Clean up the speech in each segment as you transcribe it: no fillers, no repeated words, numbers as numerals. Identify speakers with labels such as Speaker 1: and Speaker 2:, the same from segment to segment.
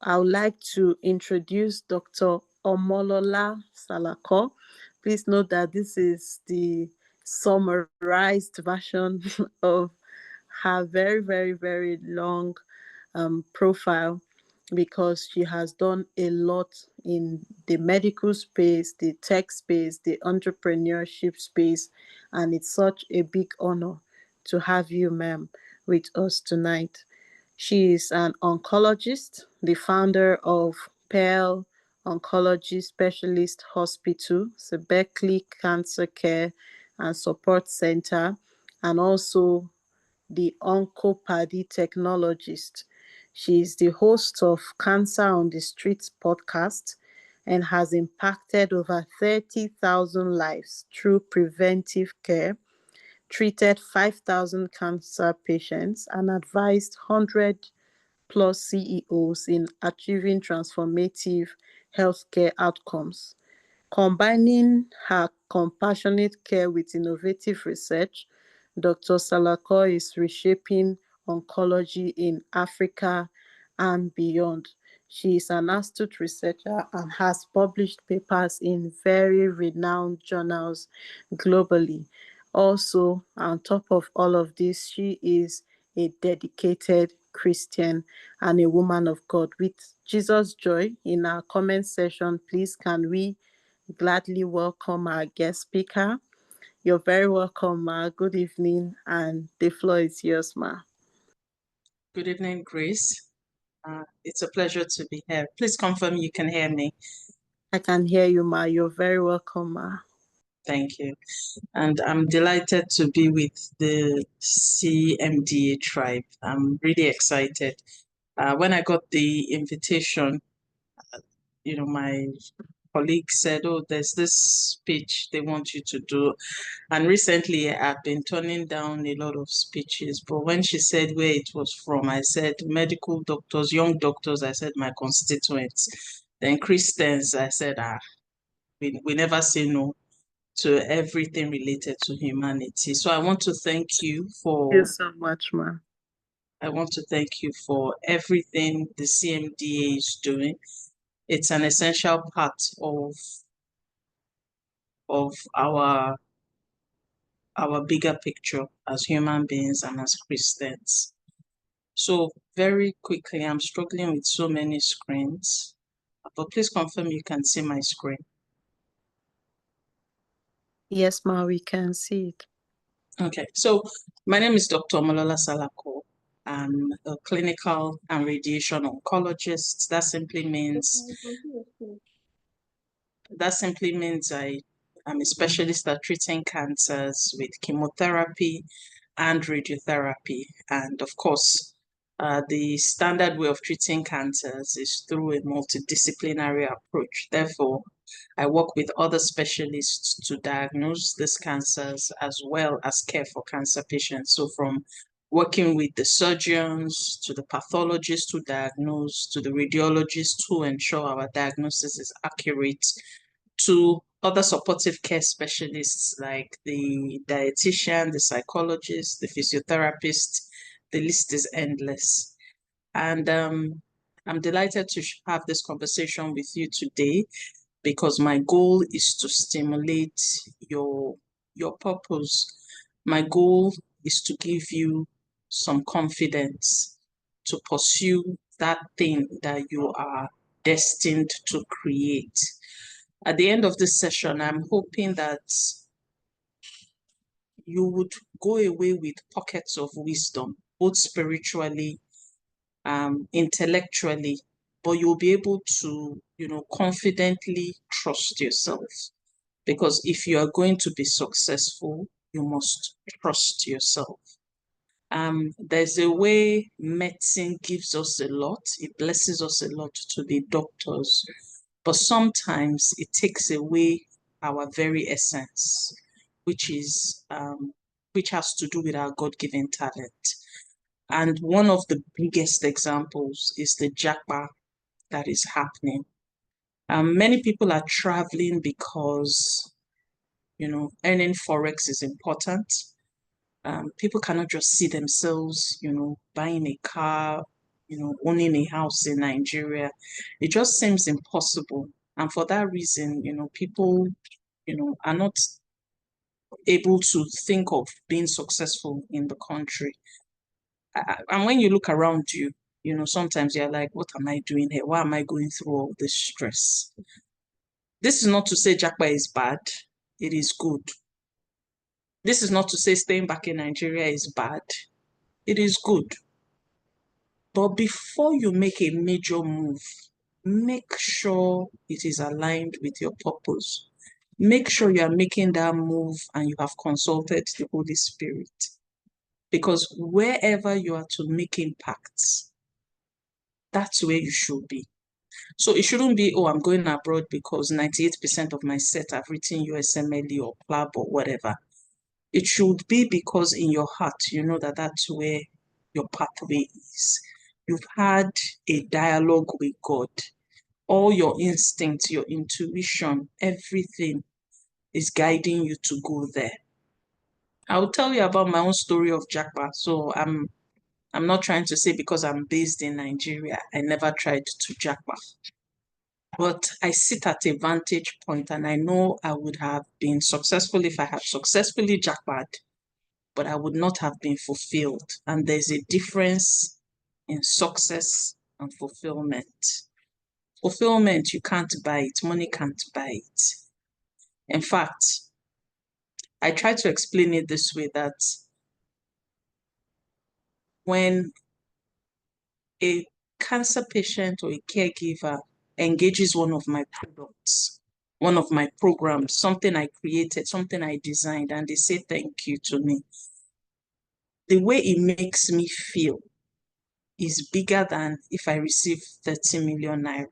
Speaker 1: I would like to introduce Dr. Omolola Salako. Please note that this is the summarized version of her very, very, very long profile, because she has done a lot in the medical space, the tech space, the entrepreneurship space, and it's such a big honor to have you, ma'am, with us tonight. She is an oncologist, the founder of PEL Oncology Specialist Hospital, Sebeccly Cancer Care and Support Center, and also the oncopreneur technologist. She is the host of Cancer on the Streets podcast and has impacted over 30,000 lives through preventive care, treated 5,000 cancer patients, and advised 100 plus CEOs in achieving transformative healthcare outcomes. Combining her compassionate care with innovative research, Dr. Salako is reshaping oncology in Africa and beyond. She is an astute researcher and has published papers in very renowned journals globally. Also, on top of all of this, she is a dedicated Christian and a woman of God. With Jesus Joy in our comment section, please can we gladly welcome our guest speaker. You're very welcome, Ma. Good evening, and the floor is yours, Ma.
Speaker 2: Good evening, Grace. It's a pleasure to be here. Please confirm you can hear me.
Speaker 1: I can hear you, Ma. You're very welcome, Ma.
Speaker 2: Thank you. And I'm delighted to be with the CMDA tribe. I'm really excited. When I got the invitation, my colleague said, oh, there's this speech they want you to do. And recently I've been turning down a lot of speeches, but when she said where it was from, I said medical doctors, young doctors, I said my constituents. Then Christians, I said, we never say no to everything related to humanity. So I want to thank you
Speaker 1: Thank you so much, Ma.
Speaker 2: I want to thank you for everything the CMDA is doing. It's an essential part of our bigger picture as human beings and as Christians. So very quickly, I'm struggling with so many screens, but please confirm you can see my screen.
Speaker 1: Yes, Ma, we can see it.
Speaker 2: Okay, so my name is Dr. Omolola Salako. I'm a clinical and radiation oncologist. That simply means I'm a specialist at treating cancers with chemotherapy and radiotherapy. And of course, the standard way of treating cancers is through a multidisciplinary approach. Therefore, I work with other specialists to diagnose these cancers as well as care for cancer patients. So from working with the surgeons to the pathologists who diagnose to the radiologists who ensure our diagnosis is accurate to other supportive care specialists like the dietitian, the psychologist, the physiotherapist. The list is endless. And I'm delighted to have this conversation with you today because my goal is to stimulate your purpose. My goal is to give you some confidence to pursue that thing that you are destined to create. At the end of this session, I'm hoping that you would go away with pockets of wisdom, both spiritually, intellectually, but you'll be able to, confidently trust yourself. Because if you are going to be successful, you must trust yourself. There's a way medicine gives us a lot. It blesses us a lot to be doctors, but sometimes it takes away our very essence, which has to do with our God-given talent. And one of the biggest examples is the Japa that is happening. Many people are traveling because, earning Forex is important. People cannot just see themselves, buying a car, owning a house in Nigeria. It just seems impossible. And for that reason, people, are not able to think of being successful in the country. And when you look around you, sometimes you're like, what am I doing here? Why am I going through all this stress? This is not to say Japa is bad. It is good. This is not to say staying back in Nigeria is bad. It is good. But before you make a major move, make sure it is aligned with your purpose. Make sure you are making that move and you have consulted the Holy Spirit. Because wherever you are to make impacts, that's where you should be. So it shouldn't be, oh, I'm going abroad because 98% of my set have written USMLE or PLAB or whatever. It should be because in your heart, you know that that's where your pathway is. You've had a dialogue with God. All your instincts, your intuition, everything is guiding you to go there. I'll tell you about my own story of Japa. So I'm not trying to say because I'm based in Nigeria, I never tried to Japa. But I sit at a vantage point and I know I would have been successful if I had successfully jackpot, but I would not have been fulfilled. And there's a difference in success and fulfillment. Fulfillment, you can't buy it. Money can't buy it. In fact, I try to explain it this way, that when a cancer patient or a caregiver engages one of my products, one of my programs, something I created, something I designed, and they say thank you to me, the way it makes me feel is bigger than if I receive 30 million naira.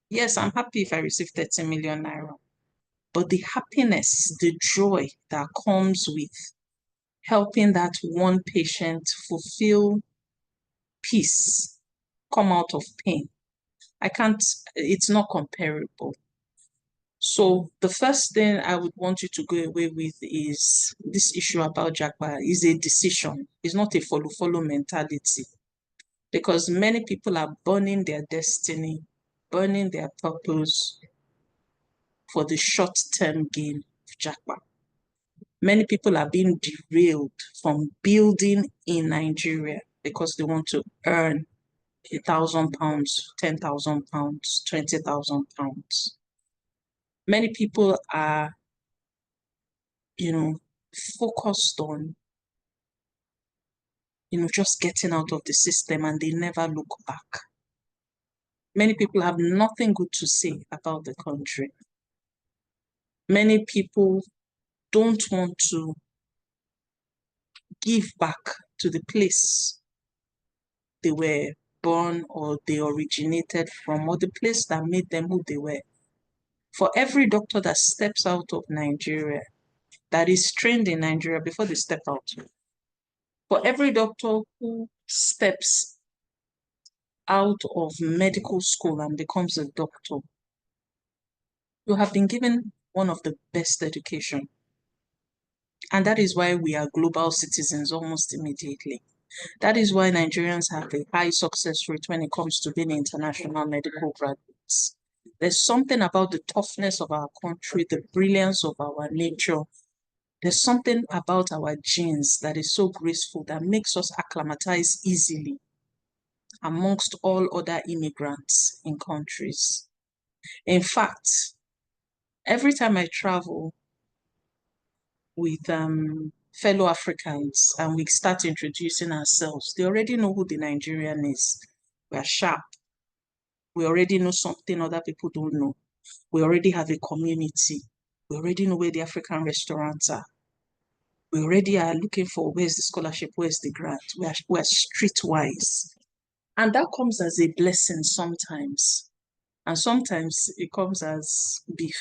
Speaker 2: Yes, I'm happy if I receive 30 million naira, but the happiness, the joy that comes with helping that one patient fulfill peace, come out of pain, it's not comparable. So the first thing I would want you to go away with is this issue about Japa is a decision. It's not a follow mentality. Because many people are burning their destiny, burning their purpose for the short-term gain of Japa. Many people are being derailed from building in Nigeria because they want to earn £1,000, £10,000, £20,000. Many people are, focused on, just getting out of the system and they never look back. Many people have nothing good to say about the country. Many people don't want to give back to the place they were born or they originated from, or the place that made them who they were. For every doctor that steps out of Nigeria, that is trained in Nigeria before they step out, for every doctor who steps out of medical school and becomes a doctor, you have been given one of the best education. And that is why we are global citizens almost immediately. That is why Nigerians have a high success rate when it comes to being international medical graduates. There's something about the toughness of our country, the brilliance of our nature. There's something about our genes that is so graceful that makes us acclimatize easily amongst all other immigrants in countries. In fact, every time I travel with fellow Africans and we start introducing ourselves, they already know who the Nigerian is. We are sharp. We already know something other people don't know. We already have a community. We already know where the African restaurants are. We already are looking for where's the scholarship, where's the grant. We're streetwise. And that comes as a blessing sometimes. And sometimes it comes as beef.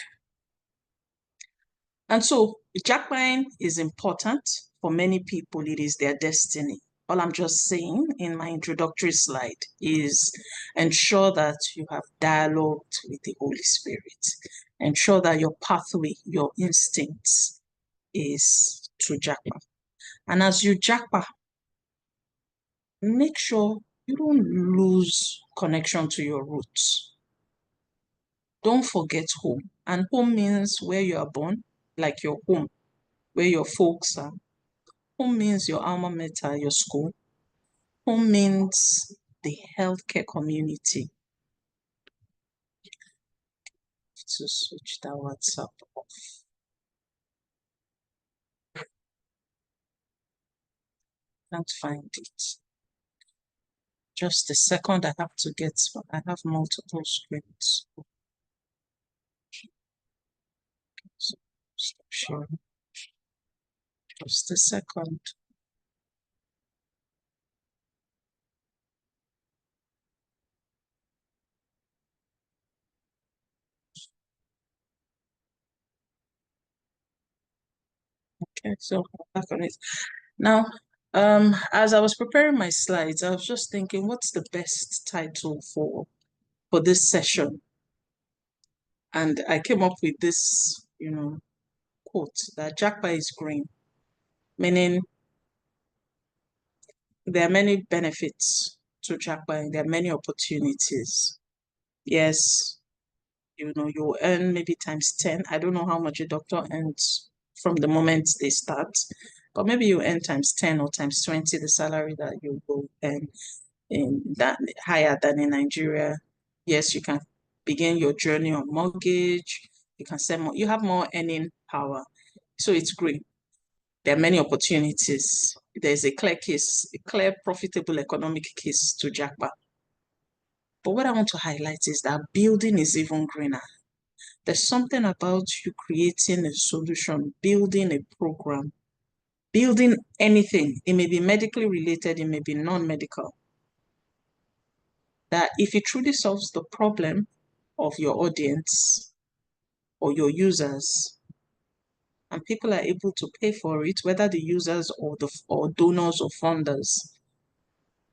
Speaker 2: And so jackpine is important for many people. It is their destiny. All I'm just saying in my introductory slide is ensure that you have dialogued with the Holy Spirit. Ensure that your pathway, your instincts is to Japa. And as you Japa, make sure you don't lose connection to your roots. Don't forget home. And home means where you are born, like your home, where your folks are. Home means your alma mater, your school. Home means the healthcare community. To switch that WhatsApp off. Can't find it. Just a second, I have to get, I have multiple screens. So stop sharing. Just a second. Okay, so I'm back on it. Now, as I was preparing my slides, I was just thinking, what's the best title for this session? And I came up with this, quote that Japa is green, meaning there are many benefits to Japa and there are many opportunities. Yes, you earn maybe times 10. I don't know how much a doctor earns from the moment they start, but maybe you earn times 10 or times 20 the salary that you will earn in that higher than in Nigeria. Yes, you can begin your journey on mortgage. You can send more. You have more earning power. So it's great. There are many opportunities. There's a clear case, a clear profitable economic case to Japa. But what I want to highlight is that building is even greener. There's something about you creating a solution, building a program, building anything. It may be medically related, it may be non-medical. That if it truly solves the problem of your audience or your users, and people are able to pay for it, whether the users or donors or funders,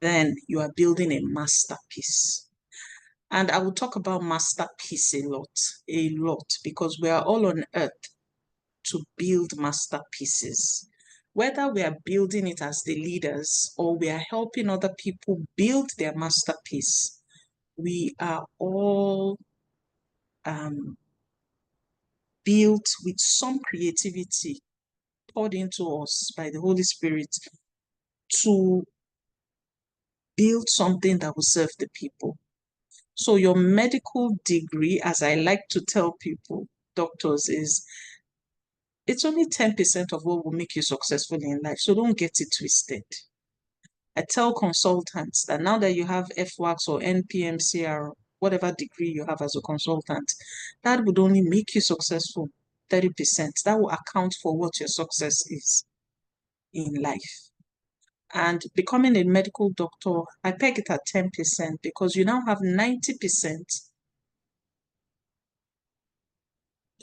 Speaker 2: then you are building a masterpiece. And I will talk about masterpiece a lot, because we are all on earth to build masterpieces. Whether we are building it as the leaders or we are helping other people build their masterpiece, we are all built with some creativity poured into us by the Holy Spirit to build something that will serve the people. So your medical degree, as I like to tell people, doctors, is it's only 10% of what will make you successful in life. So don't get it twisted. I tell consultants that now that you have FWACS or NPMCR, whatever degree you have as a consultant, that would only make you successful 30%. That will account for what your success is in life. And becoming a medical doctor, I peg it at 10% because you now have 90%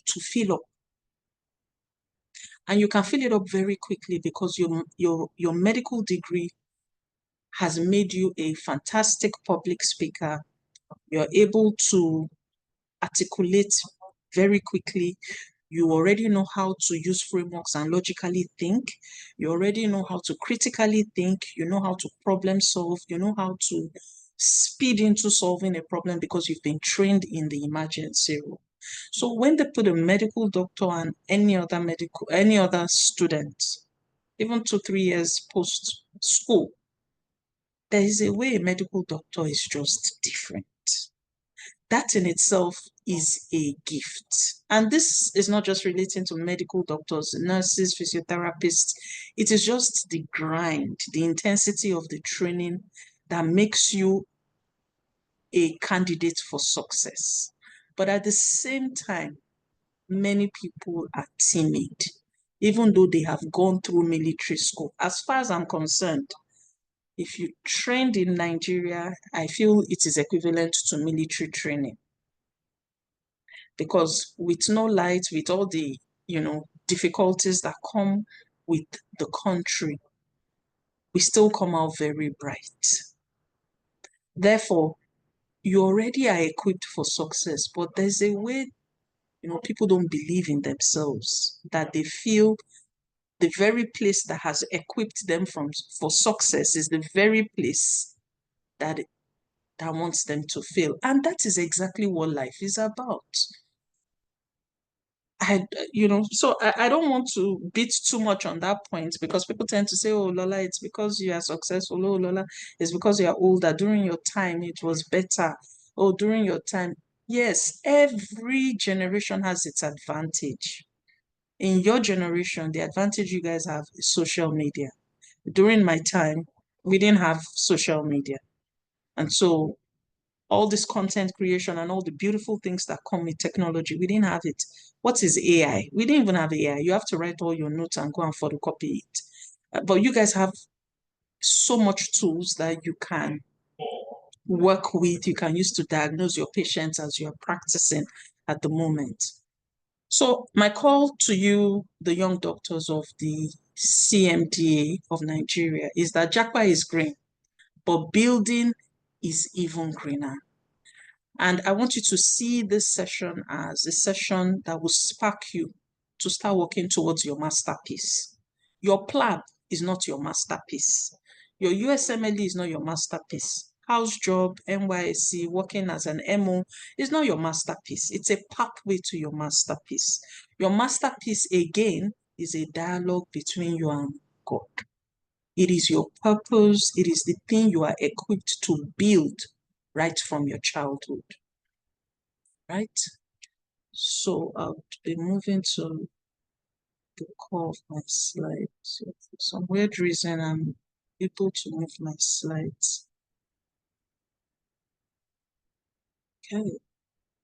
Speaker 2: to fill up. And you can fill it up very quickly because your medical degree has made you a fantastic public speaker. You're able to articulate very quickly. You already know how to use frameworks and logically think. You already know how to critically think. You know how to problem solve. You know how to speed into solving a problem because you've been trained in the emergency room. So when they put a medical doctor and any other student, even 2-3 years post school, there is a way a medical doctor is just different. That in itself is a gift. And this is not just relating to medical doctors, nurses, physiotherapists. It is just the grind, the intensity of the training that makes you a candidate for success. But at the same time, many people are timid, even though they have gone through military school. As far as I'm concerned, if you trained in Nigeria, I feel it is equivalent to military training. Because with no light, with all the, difficulties that come with the country, we still come out very bright. Therefore, you already are equipped for success, but there's a way, people don't believe in themselves, that they feel the very place that has equipped them for success is the very place that wants them to fail. And that is exactly what life is about. So I don't want to beat too much on that point, because people tend to say, oh, Lola, it's because you are successful. Oh, Lola, it's because you are older. During your time, it was better. Oh, during your time. Yes, every generation has its advantage. In your generation, the advantage you guys have is social media. During my time, we didn't have social media. And so all this content creation and all the beautiful things that come with technology, we didn't have it. What is AI? We didn't even have AI. You have to write all your notes and go and photocopy it. But you guys have so much tools that you can work with, you can use to diagnose your patients as you're practicing at the moment. So my call to you, the young doctors of the CMDA of Nigeria, is that Japa is green, but building is even greener. And I want you to see this session as a session that will spark you to start working towards your masterpiece. Your PLAB is not your masterpiece. Your USMLE is not your masterpiece. Housejob, NYSC, working as an MO is not your masterpiece. It's a pathway to your masterpiece. Your masterpiece, again, is a dialogue between you and God. It is your purpose. It is the thing you are equipped to build right from your childhood. Right? So I'll be moving to the core of my slides. So for some weird reason, I'm able to move my slides. Okay.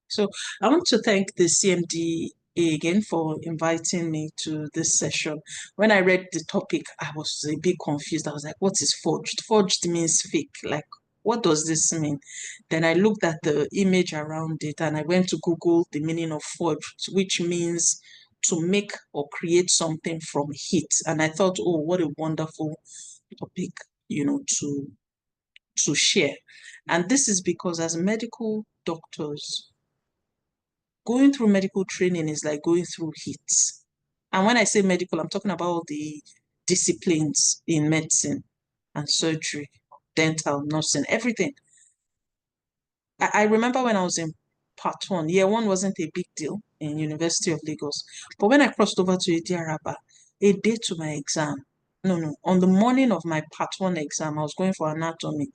Speaker 2: So I want to thank the CMDA again for inviting me to this session. When I read the topic, I was a bit confused. I was like, what is forged? Forged means fake. Like, what does this mean? Then I looked at the image around it and I went to Google the meaning of forged, which means to make or create something from heat. And I thought, oh, what a wonderful topic, to share. And this is because as medical doctors, going through medical training is like going through heat. And when I say medical, I'm talking about all the disciplines in medicine and surgery, dental, nursing, everything. I remember when I was in part one, year one wasn't a big deal in University of Lagos. But when I crossed over to Idiaraba, a day to my exam, no, on the morning of my part one exam, I was going for anatomy.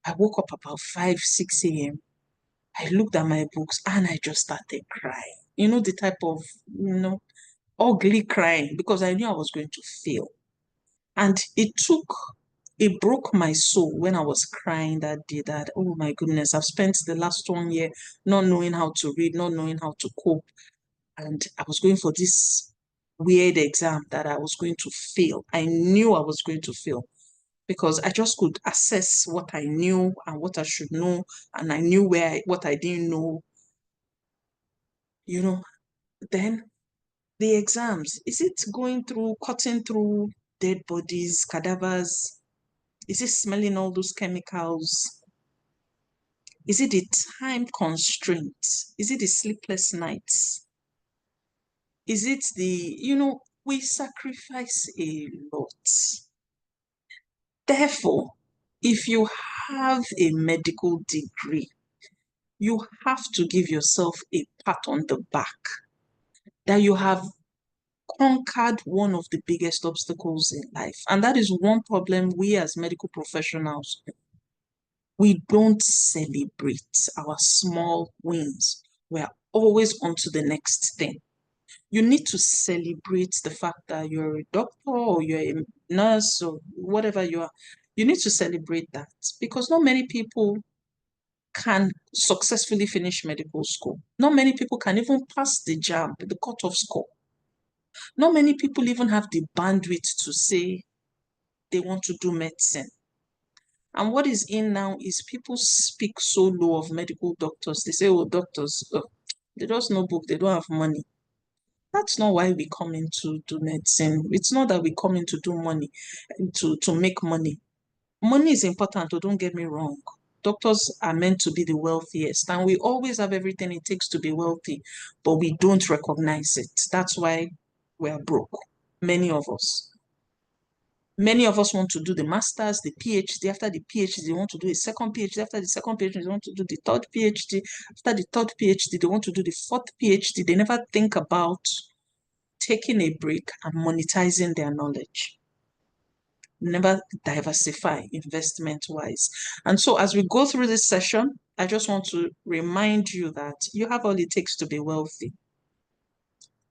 Speaker 2: I woke up about 5, 6 a.m. I looked at my books and I just started crying. You know, the type of, ugly crying, because I knew I was going to fail. And it broke my soul when I was crying that day that, oh my goodness, I've spent the last 1 year not knowing how to read, not knowing how to cope. And I was going for this weird exam that I was going to fail. I knew I was going to fail because I just could assess what I knew and what I should know. And I knew what I didn't know. Then the exams, is it cutting through dead bodies, cadavers? Is it smelling all those chemicals? Is it the time constraint? Is it the sleepless nights? Is it we sacrifice a lot. Therefore, if you have a medical degree, you have to give yourself a pat on the back that you have conquered one of the biggest obstacles in life. And that is one problem we as medical professionals, we don't celebrate our small wins. We're always on to the next thing. You need to celebrate the fact that you're a doctor or you're a nurse or whatever you are. You need to celebrate that because not many people can successfully finish medical school. Not many people can even pass the JAMB, the cutoff score. Not many people even have the bandwidth to say they want to do medicine. And what is in now is people speak so low of medical doctors. They say, oh, doctors, they just know book, they don't have money. That's not why we come in to do medicine. It's not that we come in to do money, to make money. Money is important, so don't get me wrong. Doctors are meant to be the wealthiest, and we always have everything it takes to be wealthy, but we don't recognize it. That's why we're broke, many of us. Many of us want to do the master's, the PhD. After the PhD, they want to do a second PhD. After the second PhD, they want to do the third PhD. After the third PhD, they want to do the fourth PhD. They never think about taking a break and monetizing their knowledge. Never diversify investment-wise. And so as we go through this session, I just want to remind you that you have all it takes to be wealthy.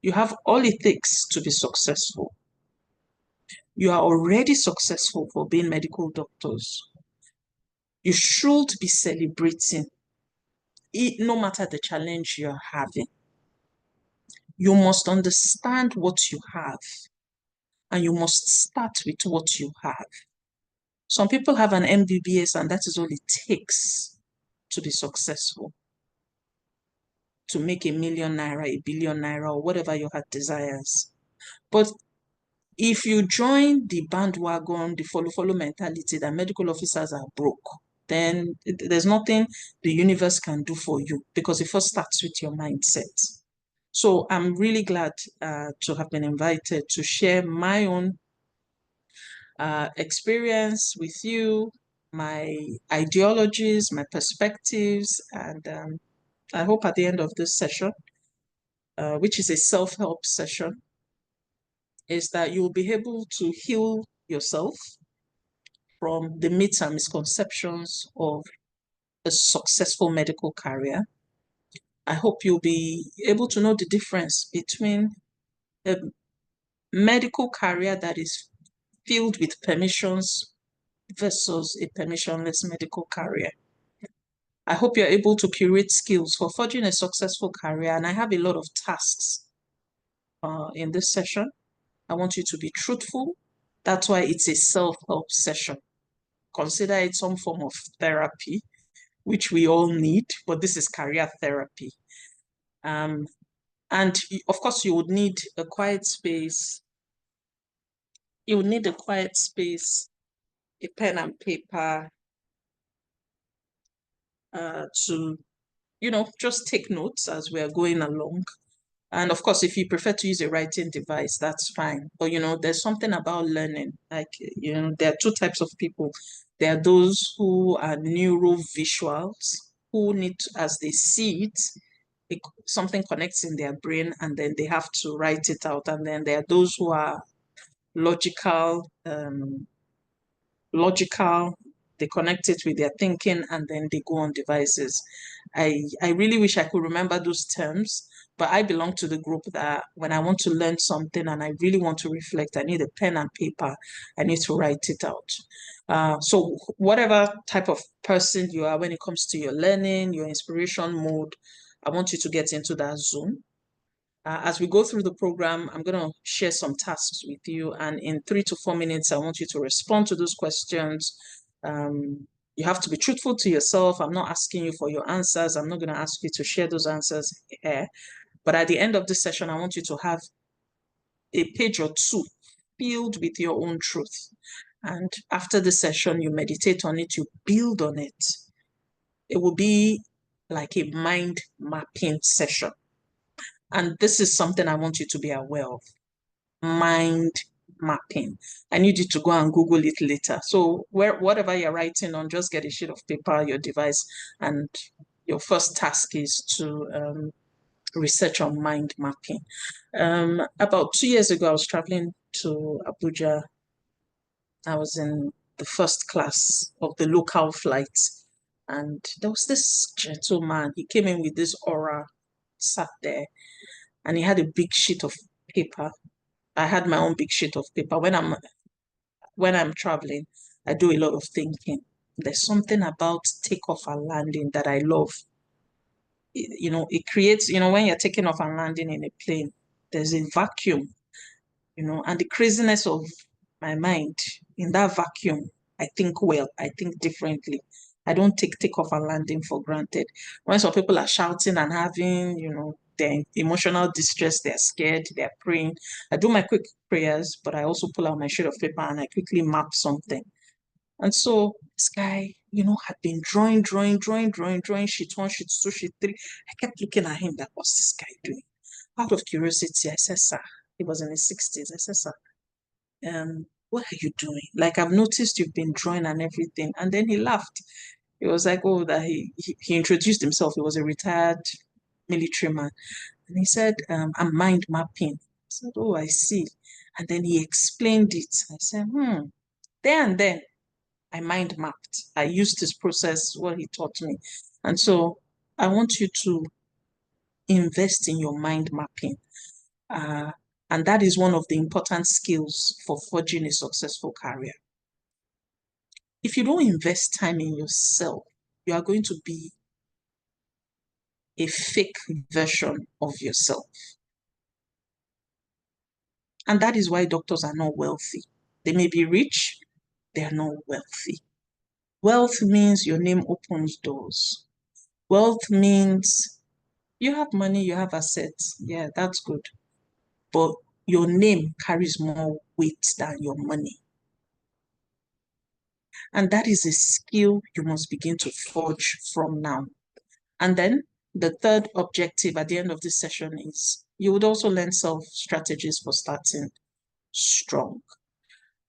Speaker 2: You have all it takes to be successful. You are already successful for being medical doctors. You should be celebrating it, no matter the challenge you're having. You must understand what you have, and you must start with what you have. Some people have an MBBS, and that is all it takes to be successful, to make ₦1 million, ₦1 billion, or whatever your heart desires. But if you join the bandwagon, the follow mentality that medical officers are broke, then there's nothing the universe can do for you, because it first starts with your mindset. So I'm really glad to have been invited to share my own experience with you, my ideologies, my perspectives, and I hope at the end of this session, which is a self-help session, is that you'll be able to heal yourself from the myths and misconceptions of a successful medical career. I hope you'll be able to know the difference between a medical career that is filled with permissions versus a permissionless medical career. I hope you're able to curate skills for forging a successful career, and I have a lot of tasks in this session. I want you to be truthful. That's why it's a self-help session. Consider it some form of therapy, which we all need, but this is career therapy. And of course, you would need a quiet space. You would need a quiet space, a pen and paper to, just take notes as we are going along. And of course, if you prefer to use a writing device, that's fine. But, there's something about learning. Like, there are two types of people. There are those who are neurovisuals, who need to, as they see it, something connects in their brain, and then they have to write it out. And then there are those who are logical, they connect it with their thinking, and then they go on devices. I really wish I could remember those terms, but I belong to the group that when I want to learn something and I really want to reflect, I need a pen and paper. I need to write it out. So whatever type of person you are when it comes to your learning, your inspiration mode, I want you to get into that zone. As we go through the program, I'm going to share some tasks with you. And in 3 to 4 minutes, I want you to respond to those questions. You have to be truthful to yourself. I'm not asking you for your answers. I'm not going to ask you to share those answers here. But at the end of this session, I want you to have a page or two filled with your own truth. And after the session, you meditate on it, you build on it. It will be like a mind mapping session. And this is something I want you to be aware of. Mind mapping. I need you to go and Google it later. So whatever you're writing on, just get a sheet of paper, your device, and your first task is to research on mind mapping. About 2 years ago, I was traveling to Abuja. I was in the first class of the local flight, and there was this gentleman. He came in with this aura, sat there, and he had a big sheet of paper. I had my own big sheet of paper. When I'm traveling, I do a lot of thinking. There's something about takeoff and landing that I love. It creates, when you're taking off and landing in a plane, there's a vacuum, and the craziness of my mind in that vacuum, I think well, I think differently. I don't take takeoff and landing for granted. When some people are shouting and having, their emotional distress, they're scared, they're praying. I do my quick prayers, but I also pull out my sheet of paper and I quickly map something. And so this guy, had been drawing, sheet 1, sheet 2, sheet 3. I kept looking at him, like, what's this guy doing? Out of curiosity, I said, sir, he was in his 60s. I said, sir, what are you doing? Like, I've noticed you've been drawing and everything. And then he laughed. He was like, oh, that he introduced himself. He was a retired military man. And he said, I'm mind mapping. I said, oh, I see. And then he explained it. I said, there and then I mind mapped. I used this process, what he taught me. And so I want you to invest in your mind mapping. And that is one of the important skills for forging a successful career. If you don't invest time in yourself, you are going to be a fake version of yourself. And that is why doctors are not wealthy. They may be rich, they are not wealthy. Wealth means your name opens doors. Wealth means you have money, you have assets. Yeah, that's good. But your name carries more weight than your money. And that is a skill you must begin to forge from now. And then the third objective at the end of this session is you would also learn self-strategies for starting strong.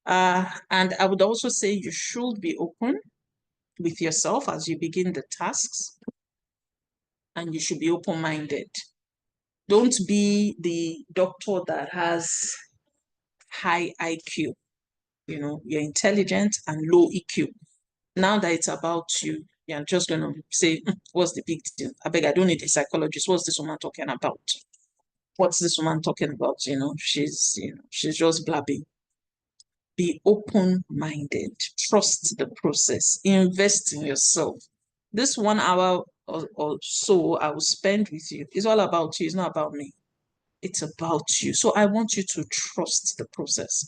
Speaker 2: And I would also say you should be open with yourself as you begin the tasks, and you should be open-minded. Don't be the doctor that has high IQ. You know, you're intelligent and low EQ. Now that it's about you, you're just going to say, what's the big deal? I beg, I don't need a psychologist. What's this woman talking about? What's this woman talking about? She's just blabbing. Be open-minded. Trust the process. Invest in yourself. This 1 hour or so I will spend with you is all about you. It's not about me. It's about you. So I want you to trust the process,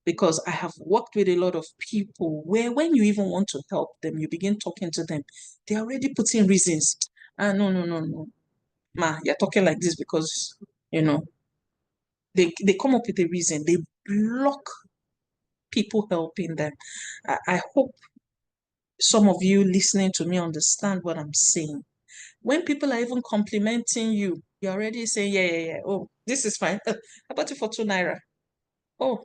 Speaker 2: because I have worked with a lot of people where when you even want to help them, you begin talking to them, they're already putting reasons. No. Ma, you're talking like this because, they come up with a reason. They block people helping them. I hope some of you listening to me understand what I'm saying. When people are even complimenting you, you're already saying, yeah. Oh, this is fine. I bought it for 2 naira. Oh,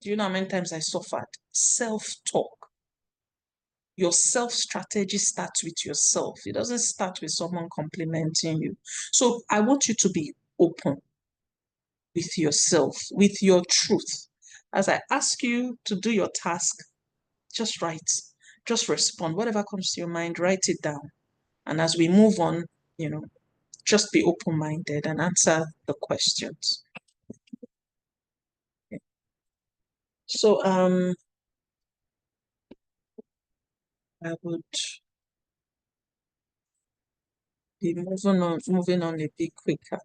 Speaker 2: do you know how many times I suffered? Self-talk. Your self-strategy starts with yourself. It doesn't start with someone complimenting you. So I want you to be open with yourself, with your truth. As I ask you to do your task, just write, just respond. Whatever comes to your mind, write it down. And as we move on, just be open-minded and answer the questions. Okay. So I would be moving on a bit quicker.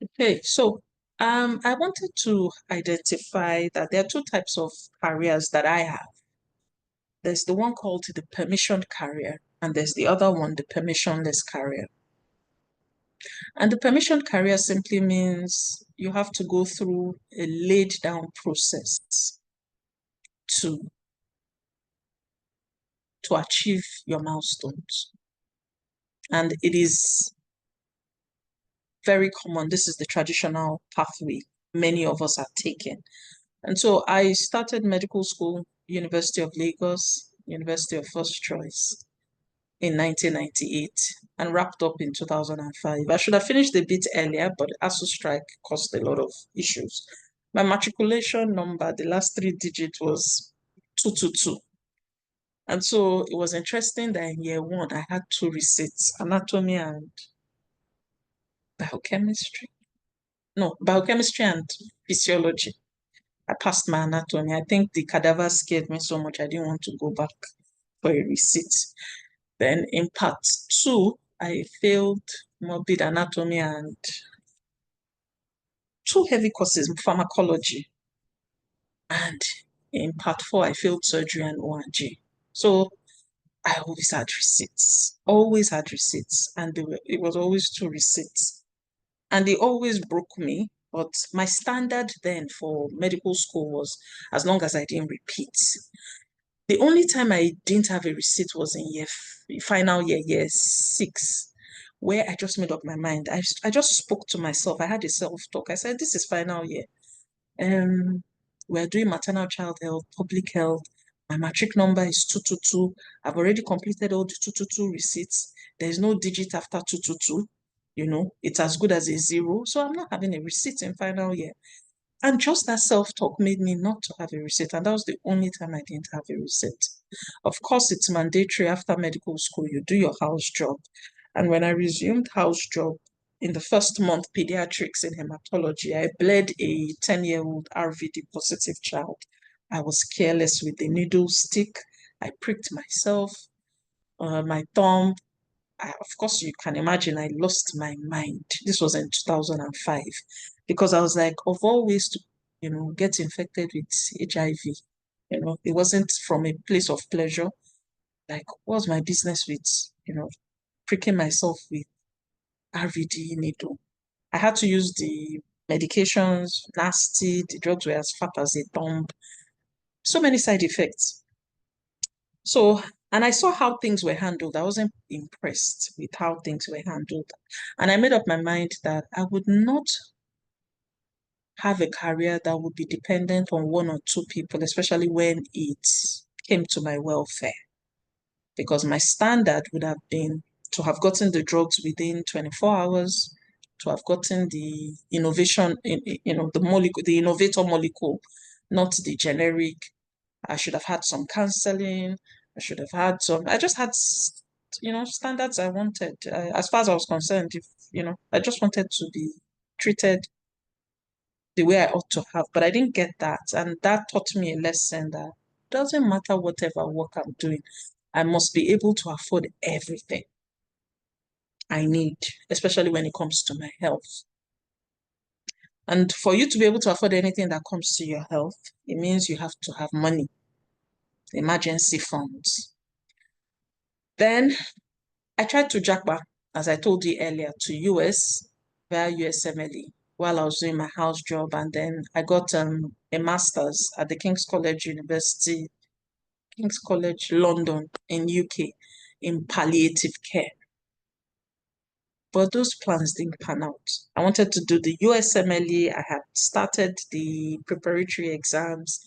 Speaker 2: Okay, so I wanted to identify that there are 2 types of careers that I have. There's the one called the permissioned career, and there's the other one, the permissionless career. And the permissioned career simply means you have to go through a laid down process to achieve your milestones. And it is very common. This is the traditional pathway many of us have taken. And so I started medical school, University of Lagos, University of First Choice in 1998 and wrapped up in 2005. I should have finished a bit earlier, but ASU strike caused a lot of issues. My matriculation number, the last 3 digits was 222. And so it was interesting that in year 1, I had 2 resits, anatomy and biochemistry. No, biochemistry and physiology. I passed my anatomy. I think the cadaver scared me so much I didn't want to go back for a receipt. Then in part 2, I failed morbid anatomy and 2 heavy courses, pharmacology. And in part 4, I failed surgery and ORG. So I always had receipts, and it was always 2 receipts. And they always broke me. But my standard then for medical school was as long as I didn't repeat. The only time I didn't have a receipt was in final year 6, where I just made up my mind. I just spoke to myself. I had a self-talk. I said, this is final year. we're doing maternal child health, public health. My matric number is 222. I've already completed all the 222 receipts. There's no digit after 222. You know, it's as good as a 0. So I'm not having a receipt in final year. And just that self-talk made me not to have a receipt. And that was the only time I didn't have a receipt. Of course, it's mandatory after medical school, you do your house job. And when I resumed house job in the first month, pediatrics in hematology, I bled a 10-year-old RVD positive child. I was careless with the needle stick. I pricked myself, my thumb. Of course, you can imagine I lost my mind. This was in 2005 because I was like, of all ways to, you know, get infected with HIV, you know, it wasn't from a place of pleasure. Like, what's my business with, you know, pricking myself with RVD needle? I had to use the medications, nasty, the drugs were as fat as a thumb. So many side effects. So, and I saw how things were handled. I wasn't impressed with how things were handled. And I made up my mind that I would not have a career that would be dependent on one or two people, especially when it came to my welfare. Because my standard would have been to have gotten the drugs within 24 hours, to have gotten the innovation, you know, the molecule, the innovator molecule, not the generic. I should have had some counseling. I should have had some. I just had, you know, standards I wanted. As far as I was concerned, if you know, I just wanted to be treated the way I ought to have, but I didn't get that, and that taught me a lesson that doesn't matter whatever work I'm doing, I must be able to afford everything I need, especially when it comes to my health. And for you to be able to afford anything that comes to your health, it means you have to have money, emergency funds. Then I tried to Japa, as I told you earlier, to US via USMLE while I was doing my house job. And then I got a master's at the King's College University, King's College London in UK in palliative care. But those plans didn't pan out. I wanted to do the USMLE. I had started the preparatory exams.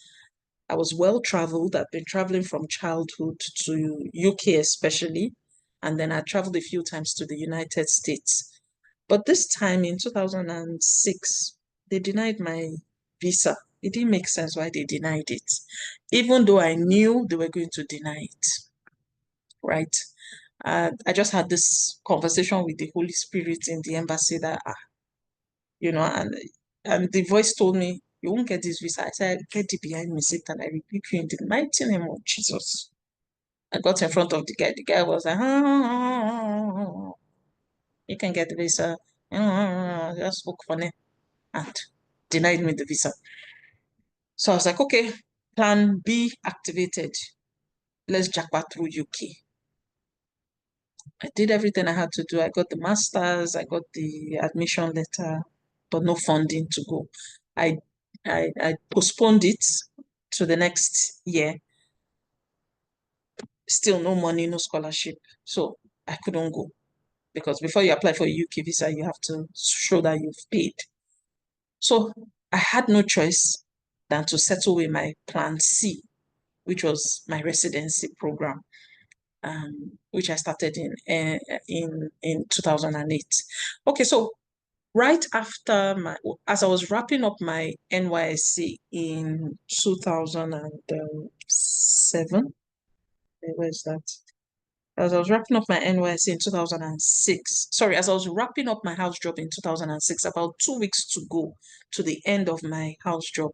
Speaker 2: I was well traveled. I've been traveling from childhood to UK especially. And then I traveled a few times to the United States. But this time in 2006, they denied my visa. It didn't make sense why they denied it, even though I knew they were going to deny it, right? I just had this conversation with the Holy Spirit in the embassy that, you know, and the voice told me, you won't get this visa. I said, get it behind me, Satan. I rebuke you in the mighty name of Jesus. I got in front of the guy. The guy was like, you can get the visa. Just spoke funny and denied me the visa. So I was like, okay, plan B activated. Let's jackpot through UK. I did everything I had to do. I got the master's, I got the admission letter, but no funding to go. I postponed it to the next year. Still no money, no scholarship. So I couldn't go because before you apply for a UK visa, you have to show that you've paid. So I had no choice than to settle with my plan C, which was my residency program, which I started in 2008. Okay, so right after as I was wrapping up my NYSC in 2007, where's that? As I was wrapping up my NYSC in 2006, sorry, as I was wrapping up my house job in 2006, about 2 weeks to go to the end of my house job,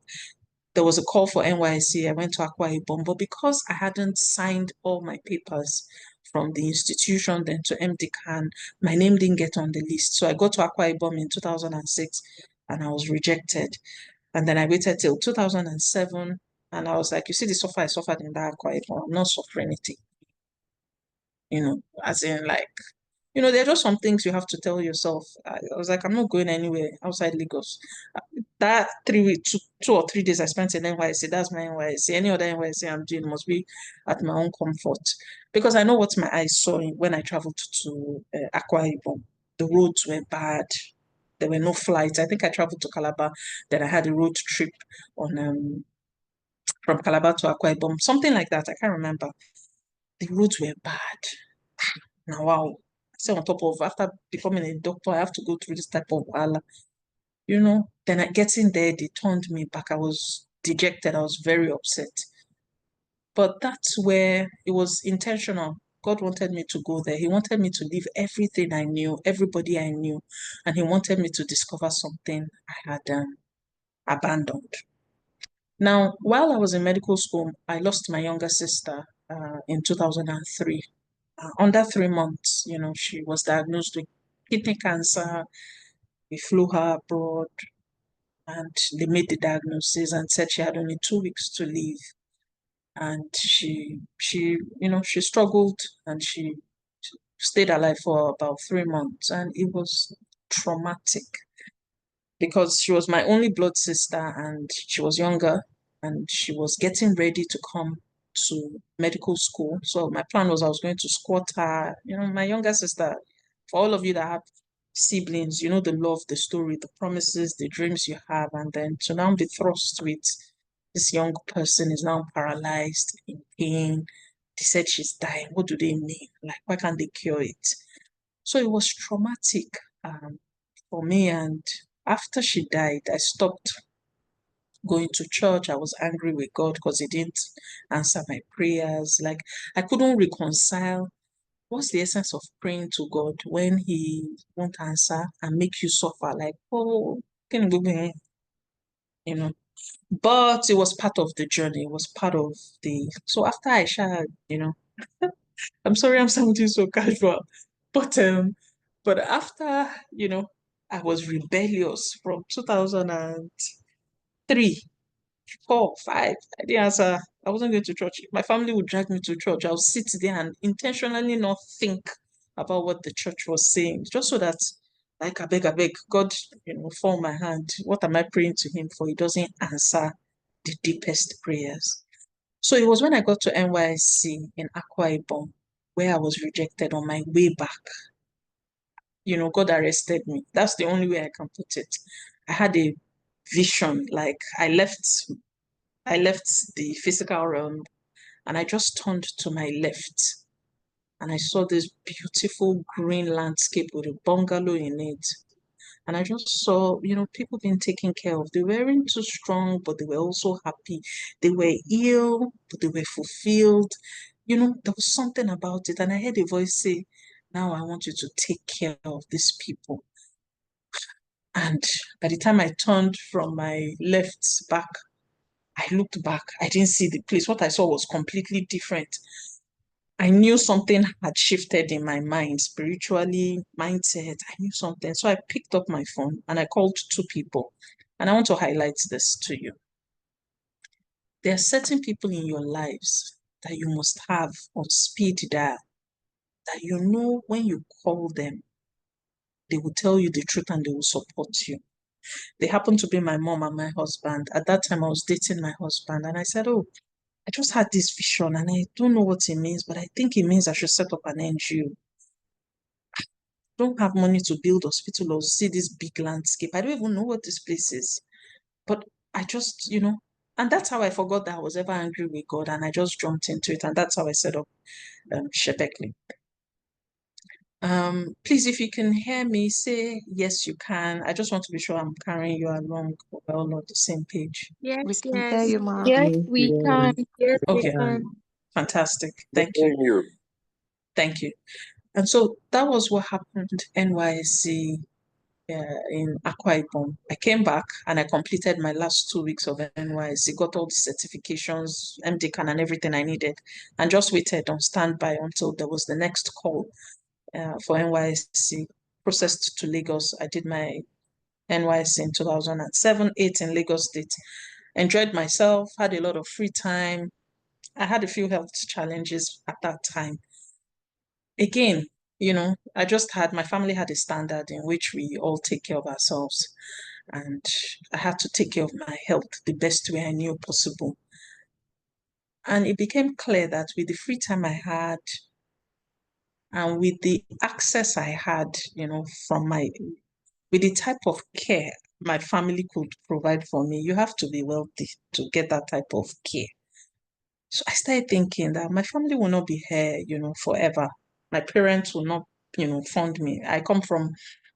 Speaker 2: there was a call for NYSC. I went to Akwa Ibom, but because I hadn't signed all my papers from the institution, then to MDCAN, my name didn't get on the list. So I got to Akwa Ibom in 2006 and I was rejected. And then I waited till 2007 and I was like, you see the suffer I suffered in that Akwa Ibom, I'm not suffering anything. You know, as in like, you know, there are just some things you have to tell yourself. I was like, I'm not going anywhere outside Lagos. That 3 weeks, 2 or 3 days I spent in NYSC, that's my NYSC. Any other NYSC I'm doing must be at my own comfort. Because I know what my eyes saw when I traveled to Akwa Ibom. The roads were bad. There were no flights. I think I traveled to Calabar. Then I had a road trip on from Calabar to Akwa Ibom, something like that. I can't remember. The roads were bad. Now, wow. So on top of after becoming a doctor, I have to go through this type of wala. Then getting there, they turned me back. I was dejected. I was very upset. But that's where it was intentional. God wanted me to go there. He wanted me to leave everything I knew, everybody I knew, and he wanted me to discover something I had abandoned. Now, while I was in medical school, I lost my younger sister in 2003. Under 3 months, she was diagnosed with kidney cancer. We flew her abroad and they made the diagnosis and said she had only 2 weeks to live. And she struggled and she stayed alive for about 3 months, and it was traumatic because she was my only blood sister and she was younger and she was getting ready to come to medical school. So my plan was I was going to squat her, my younger sister. For all of you that have siblings, you know the love, the story, the promises, the dreams you have, and then to now be thrust with this young person is now paralyzed, in pain. They said she's dying. What do they mean? Like, why can't they cure it? So it was traumatic for me. And after she died, I stopped going to church. I was angry with God because He didn't answer my prayers. Like, I couldn't reconcile what's the essence of praying to God when He won't answer and make you suffer. Like, oh, can you go, you know? But it was part of the journey. It was part of the. So after I shared, I'm sorry I'm sounding so casual, but after I was rebellious from 2003, 4, 5. I didn't answer. I wasn't going to church. My family would drag me to church. I would sit there and intentionally not think about what the church was saying, just so that, like, I beg, God, fall my hand. What am I praying to Him for? He doesn't answer the deepest prayers. So it was when I got to NYSC in Akwa Ibom where I was rejected on my way back. God arrested me. That's the only way I can put it. I had a vision, like I left the physical realm and I just turned to my left and I saw this beautiful green landscape with a bungalow in it. And I just saw, people being taken care of. They weren't too strong, but they were also happy. They were ill, but they were fulfilled. There was something about it. And I heard a voice say, now I want you to take care of these people. And by the time I turned from my left back, I looked back. I didn't see the place. What I saw was completely different. I knew something had shifted in my mind, spiritually, mindset. I knew something. So I picked up my phone and I called 2 people. And I want to highlight this to you. There are certain people in your lives that you must have on speed dial, that when you call them, they will tell you the truth and they will support you. They happen to be my mom and my husband. At that time, I was dating my husband and I said, oh, I just had this vision and I don't know what it means, but I think it means I should set up an NGO. I don't have money to build hospital or see this big landscape. I don't even know what this place is. But I just, and that's how I forgot that I was ever angry with God and I just jumped into it. And that's how I set up Sebeccly. Please, if you can hear me, say yes, you can. I just want to be sure I'm carrying you along. We're all on the same page.
Speaker 3: Yes,
Speaker 4: We can hear
Speaker 3: yes.
Speaker 4: you, Ma.
Speaker 3: Yes, we can. Yes, we
Speaker 2: Okay,
Speaker 3: can.
Speaker 2: fantastic. Thank you. Thank you. And so that was what happened NYSC in Akwa Ibom. I came back and I completed my last 2 weeks of NYSC, got all the certifications, MDCAN and everything I needed, and just waited on standby until there was the next call for NYSC, processed to Lagos. I did my NYSC in 2007, 8 in Lagos State. Enjoyed myself, had a lot of free time. I had a few health challenges at that time. Again, my family had a standard in which we all take care of ourselves. And I had to take care of my health the best way I knew possible. And it became clear that with the free time I had and with the access I had, with the type of care my family could provide for me. You have to be wealthy to get that type of care. So I started thinking that my family will not be here, forever. My parents will not, fund me. I come from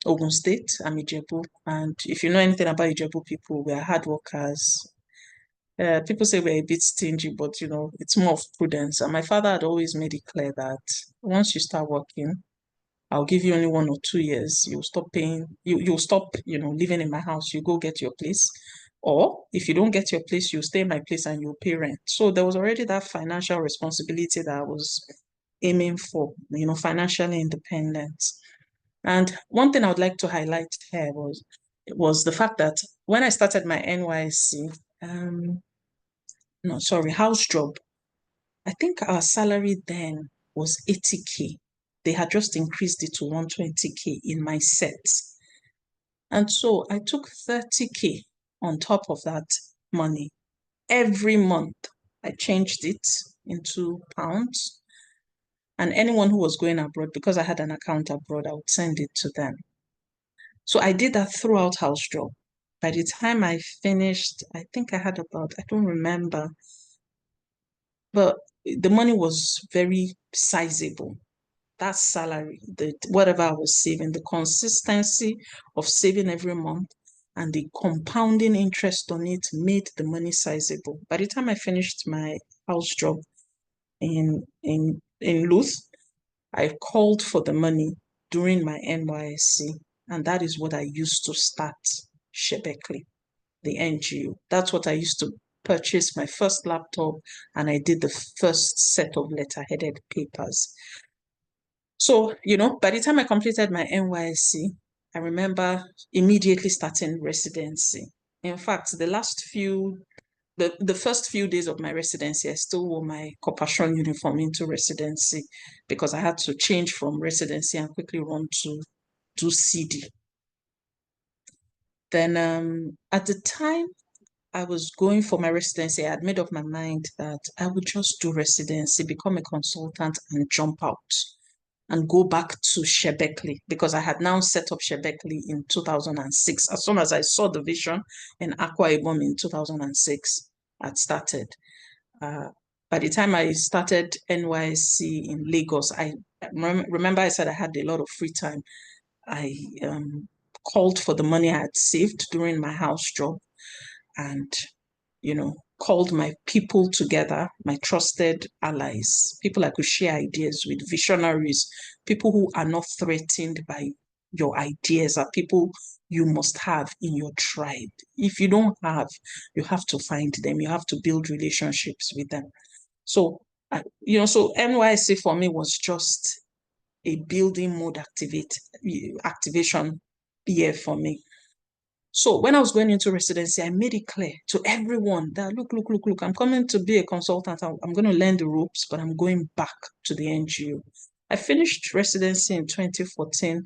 Speaker 2: Ogun State. I'm Ijebu. And if you know anything about Ijebu people, we are hard workers. People say we're a bit stingy, but, it's more of prudence. And my father had always made it clear that once you start working, I'll give you only 1 or 2 years. You'll stop paying, you'll stop, living in my house. You go get your place. Or if you don't get your place, you stay in my place and you'll pay rent. So there was already that financial responsibility that I was aiming for, financially independent. And one thing I would like to highlight here was the fact that when I started my NYSC, Housejob, I think our salary then was 80K. They had just increased it to 120K in my set. And so I took 30K on top of that money. Every month, I changed it into pounds. And anyone who was going abroad, because I had an account abroad, I would send it to them. So I did that throughout Housejob. By the time I finished, I think I had about, I don't remember, but the money was very sizable. That salary, whatever I was saving, the consistency of saving every month and the compounding interest on it made the money sizable. By the time I finished my Housejob in LUTH, I called for the money during my NYSC, and that is what I used to start Sebeccly, the NGO. That's what I used to purchase my first laptop, and I did the first set of letter-headed papers. So, by the time I completed my NYSC, I remember immediately starting residency. In fact, the first few days of my residency, I still wore my corporation uniform into residency because I had to change from residency and quickly run to do CD. Then at the time I was going for my residency, I had made up my mind that I would just do residency, become a consultant and jump out and go back to Sebeccly because I had now set up Sebeccly in 2006. As soon as I saw the vision in Akwa Ibom in 2006, I'd started. By the time I started NYSC in Lagos, I remember I said I had a lot of free time. I called for the money I had saved during my Housejob and, called my people together, my trusted allies, people I could share ideas with, visionaries, people who are not threatened by your ideas, are people you must have in your tribe. If you don't have, you have to find them. You have to build relationships with them. So, so NYSC for me was just a building mode activation year for me. So when I was going into residency, I made it clear to everyone that, look, I'm coming to be a consultant. I'm going to learn the ropes, but I'm going back to the NGO. I finished residency in 2014,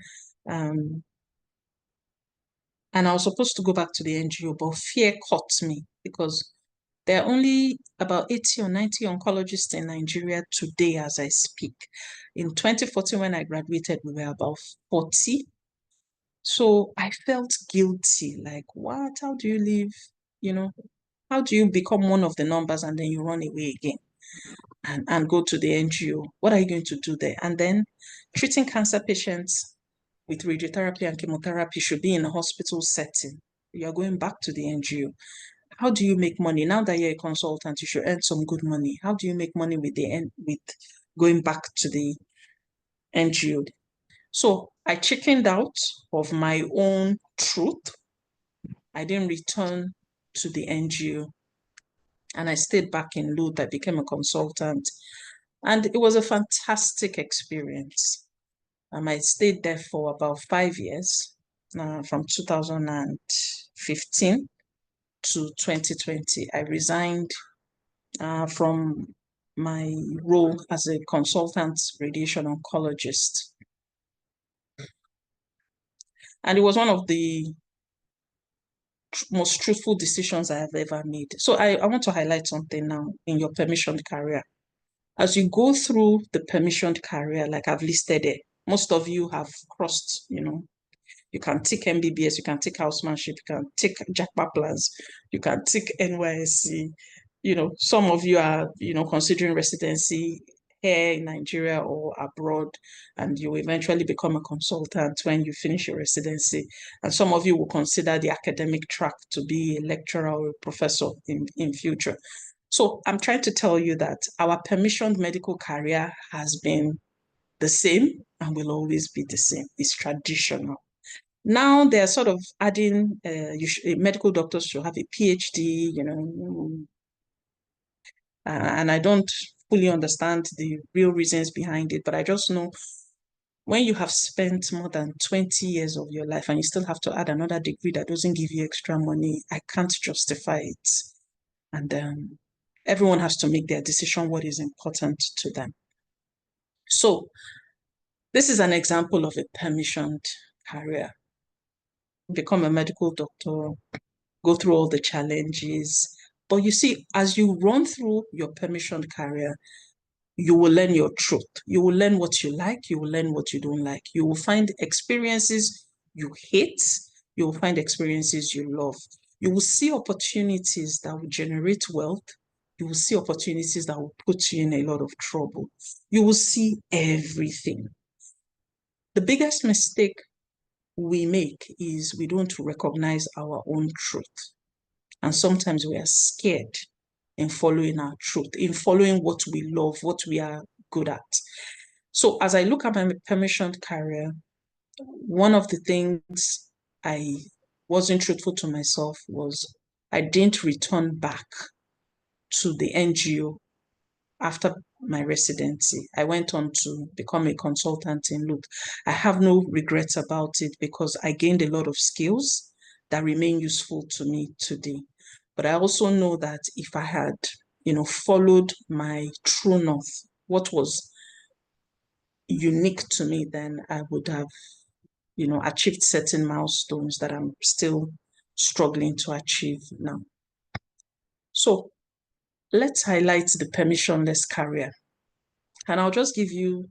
Speaker 2: and I was supposed to go back to the NGO, but fear caught me because there are only about 80 or 90 oncologists in Nigeria today as I speak. In 2014, when I graduated, we were about 40. So I felt guilty, like, what? How do you live? How do you become one of the numbers and then you run away again and go to the NGO? What are you going to do there? And then treating cancer patients with radiotherapy and chemotherapy should be in a hospital setting. You're going back to the NGO. How do you make money? Now that you're a consultant, you should earn some good money. How do you make money with going back to the NGO? So I chickened out of my own truth. I didn't return to the NGO and I stayed back in LUTH. I became a consultant and it was a fantastic experience. I stayed there for about 5 years, from 2015 to 2020. I resigned from my role as a consultant radiation oncologist. And it was one of the most truthful decisions I have ever made. So I want to highlight something now in your permissioned career. As you go through the permissioned career, like I've listed it, most of you have crossed, You can tick MBBS, you can tick housemanship, you can tick Japa plans, you can tick NYSC. You know, some of you are, you know, considering residency here in Nigeria or abroad, and you eventually become a consultant when you finish your residency. And some of you will consider the academic track to be a lecturer or a professor in future. So I'm trying to tell you that our permissioned medical career has been the same and will always be the same. It's traditional. Now they're sort of adding, medical doctors should have a PhD, you know, and I don't fully understand the real reasons behind it, but I just know when you have spent more than 20 years of your life and you still have to add another degree that doesn't give you extra money, I can't justify it. And everyone has to make their decision what is important to them. So this is an example of a permissioned career. Become a medical doctor, go through all the challenges. But you see, as you run through your permissioned career, you will learn your truth. You will learn what you like. You will learn what you don't like. You will find experiences you hate. You will find experiences you love. You will see opportunities that will generate wealth. You will see opportunities that will put you in a lot of trouble. You will see everything. The biggest mistake we make is we don't recognize our own truth. And sometimes we are scared in following our truth, in following what we love, what we are good at. So as I look at my permissioned career, one of the things I wasn't truthful to myself was I didn't return back to the NGO after my residency. I went on to become a consultant in LUTH. I have no regrets about it because I gained a lot of skills that remain useful to me today. But I also know that if I had, you know, followed my true north, what was unique to me, then I would have, you know, achieved certain milestones that I'm still struggling to achieve now. So let's highlight the permissionless career. And I'll just give you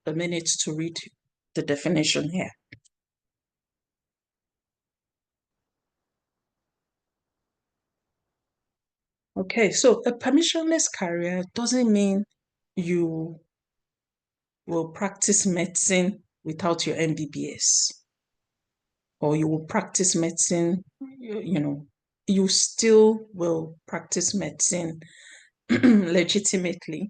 Speaker 2: a minute to read the definition here. Okay, so a permissionless career doesn't mean you will practice medicine without your MBBS, or you will practice medicine, you know, you still will practice medicine legitimately.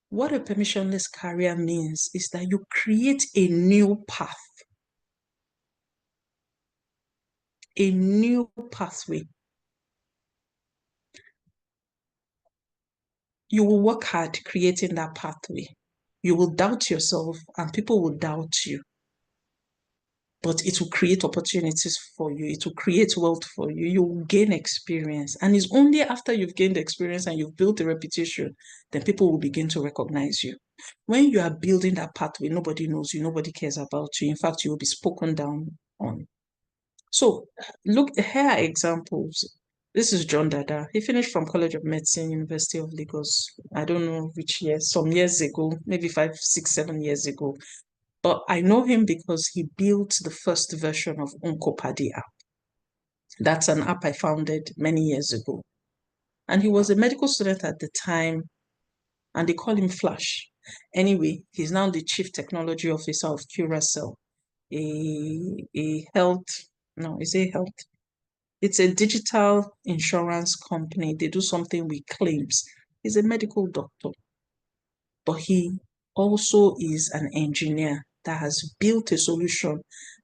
Speaker 2: What a permissionless career means is that you create a new path, a new pathway. You will work hard creating that pathway. You will doubt yourself and people will doubt you. But it will create opportunities for you. It will create wealth for you. You will gain experience. And it's only after you've gained experience and you've built a reputation, then people will begin to recognize you. When you are building that pathway, nobody knows you, nobody cares about you. In fact, you will be spoken down on. So look, here are examples. This is John Dada. He finished from College of Medicine, University of Lagos. I don't know which year, some years ago, maybe 5, 6, 7 years ago. But I know him because he built the first version of Oncopreneur app. That's an app I founded many years ago. And he was a medical student at the time, and they call him Flash. Anyway, he's now the Chief Technology Officer of Curacell, a health, no, is it health? It's a digital insurance company. They do something with claims. He's a medical doctor, but he also is an engineer that has built a solution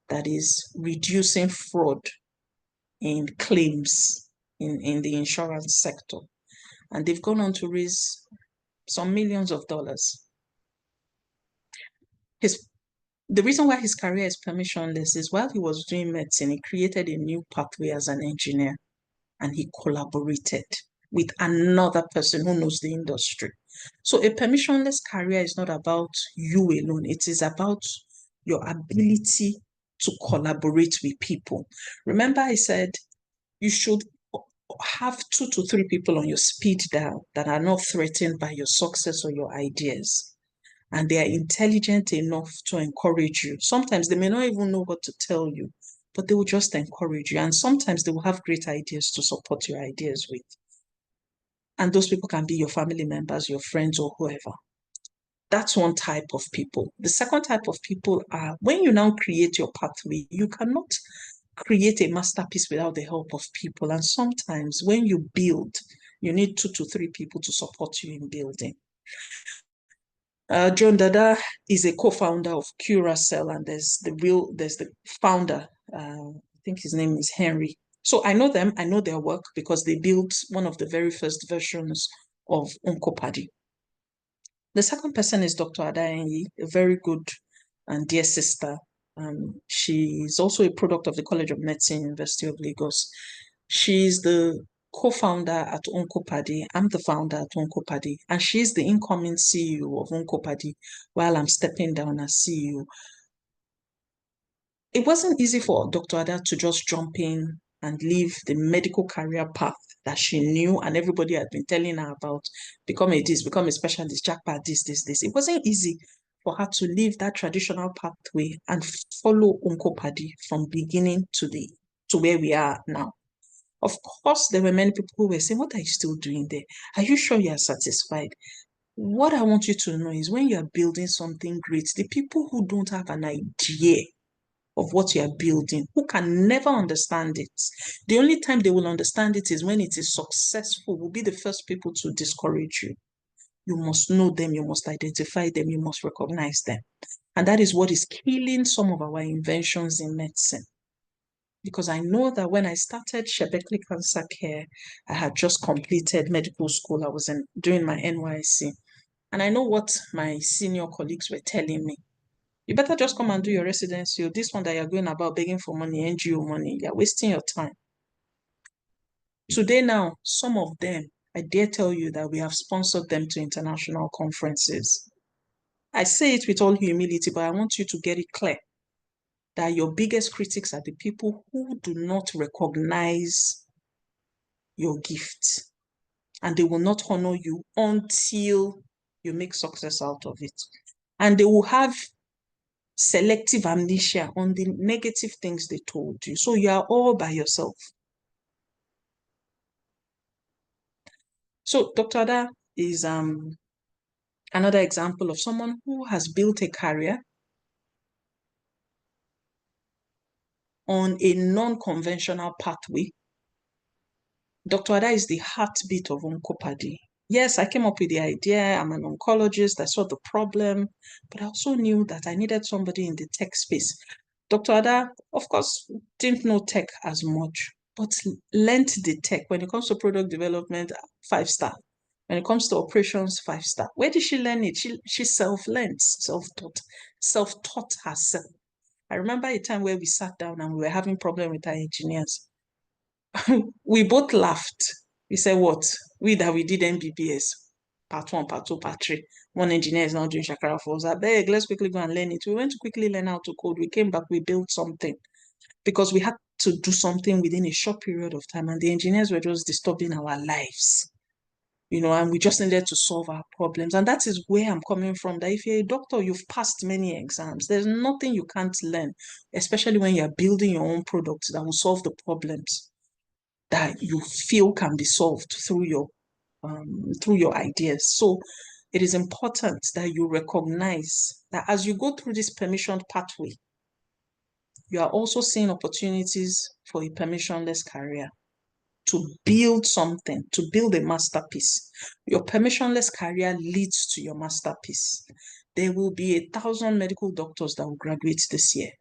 Speaker 2: that is reducing fraud in claims in the insurance sector. And they've gone on to raise some millions of dollars. The reason why his career is permissionless is while he was doing medicine, he created a new pathway as an engineer, and he collaborated with another person who knows the industry. So a permissionless career is not about you alone. It is about your ability to collaborate with people. Remember I said you should have 2 to 3 people on your speed dial that are not threatened by your success or your ideas. and they are intelligent enough to encourage you. Sometimes they may not even know what to tell you, but they will just encourage you. And sometimes they will have great ideas to support your ideas with. And those people can be your family members, your friends, or whoever. That's one type of people. The second type of people are when you now create your pathway, you cannot create a masterpiece without the help of people. And sometimes when you build, you need 2 to 3 people to support you in building. John Dada is a co-founder of Curacell, and there's the founder. I think his name is Henry. So I know them. I know their work because they built one of the very first versions of Oncopadi. The second person is Dr. Adayenyi, a very good and dear sister. She's also a product of the College of Medicine, University of Lagos. She's the co-founder at Oncopadi. I'm the founder at Oncopadi, and she's the incoming CEO of Oncopadi while I'm stepping down as CEO. It wasn't easy for Dr. Ada to just jump in and leave the medical career path that she knew and everybody had been telling her about. Become a specialist, Japa, this. It wasn't easy for her to leave that traditional pathway and follow Oncopadi from beginning to where we are now. Of course, there were many people who were saying, what are you still doing there? Are you sure you are satisfied? What I want you to know is when you are building something great, the people who don't have an idea of what you are building, who can never understand it, the only time they will understand it is when it is successful, will be the first people to discourage you. You must know them, you must identify them, you must recognize them. And that is what is killing some of our inventions in medicine. Because I know that when I started Sebeccly Cancer Care, I had just completed medical school. I was doing my NYC. And I know what my senior colleagues were telling me. You better just come and do your residency. This one that you're going about begging for money, NGO money, you're wasting your time. Today now, some of them, I dare tell you that we have sponsored them to international conferences. I say it with all humility, but I want you to get it clear that your biggest critics are the people who do not recognize your gift, and they will not honor you until you make success out of it. And they will have selective amnesia on the negative things they told you. So you are all by yourself. So Dr. Ada is another example of someone who has built a career on a non-conventional pathway. Dr. Ada is the heartbeat of Oncopadi. Yes, I came up with the idea. I'm an oncologist. I saw the problem, but I also knew that I needed somebody in the tech space. Dr. Ada, of course, didn't know tech as much, but learned the tech. When it comes to product development, 5-star. When it comes to operations, 5-star. Where did she learn it? She self-learned, self-taught herself. I remember a time where we sat down and we were having problem with our engineers. We both laughed. We said, what? We did MBBS, part 1, part 2, part 3. One engineer is now doing Shakara for us. I beg, let's quickly go and learn it. We went to quickly learn how to code. We came back, we built something because we had to do something within a short period of time, and the engineers were just disturbing our lives. And we just needed to solve our problems. And that is where I'm coming from, that if you're a doctor, you've passed many exams. There's nothing you can't learn, especially when you're building your own products that will solve the problems that you feel can be solved through your ideas. So it is important that you recognize that as you go through this permissioned pathway, you are also seeing opportunities for a permissionless career, to build something, to build a masterpiece. Your permissionless career leads to your masterpiece. There will be 1,000 medical doctors that will graduate this year,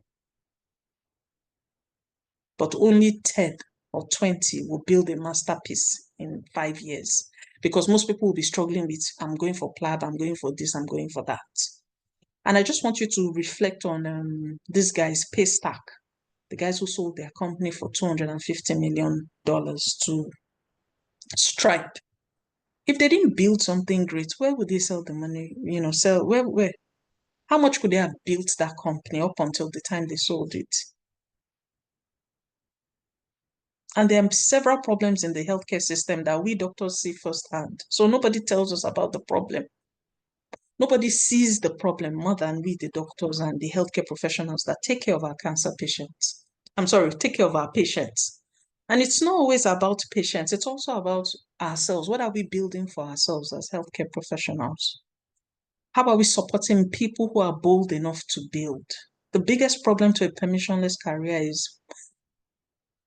Speaker 2: but only 10 or 20 will build a masterpiece in 5 years, because most people will be struggling with, I'm going for PLAB, I'm going for this, I'm going for that. And I just want you to reflect on this guy's Paystack, the guys who sold their company for $250 million to Stripe. If they didn't build something great, where would they sell the money? Where? How much could they have built that company up until the time they sold it? And there are several problems in the healthcare system that we doctors see firsthand. So nobody tells us about the problem. Nobody sees the problem more than we, the doctors and the healthcare professionals that take care of our cancer patients. I'm sorry, take care of our patients. And it's not always about patients. It's also about ourselves. What are we building for ourselves as healthcare professionals? How are we supporting people who are bold enough to build? The biggest problem to a permissionless career is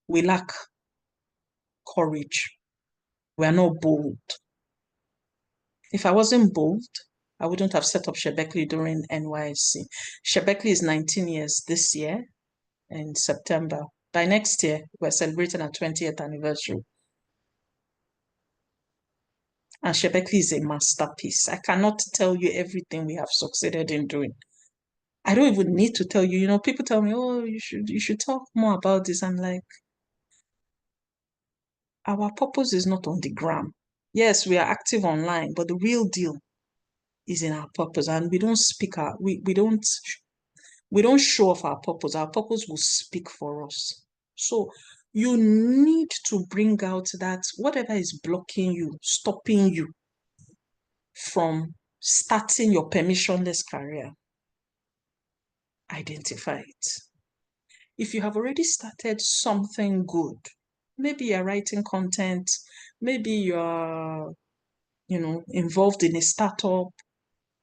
Speaker 2: we lack courage. We are not bold. If I wasn't bold, I wouldn't have set up Sebeccly during NYSC. Sebeccly is 19 years this year in September. By next year, we're celebrating our 20th anniversary. And Sebeccly is a masterpiece. I cannot tell you everything we have succeeded in doing. I don't even need to tell you. You know, people tell me, oh, you should talk more about this. I'm like, our purpose is not on the gram. Yes, we are active online, but the real deal is in our purpose, and we don't speak our we don't show off our purpose. Our purpose will speak for us. So you need to bring out that whatever is blocking you, stopping you from starting your permissionless career, identify it. If you have already started something good, maybe you're writing content, maybe you're, involved in a startup,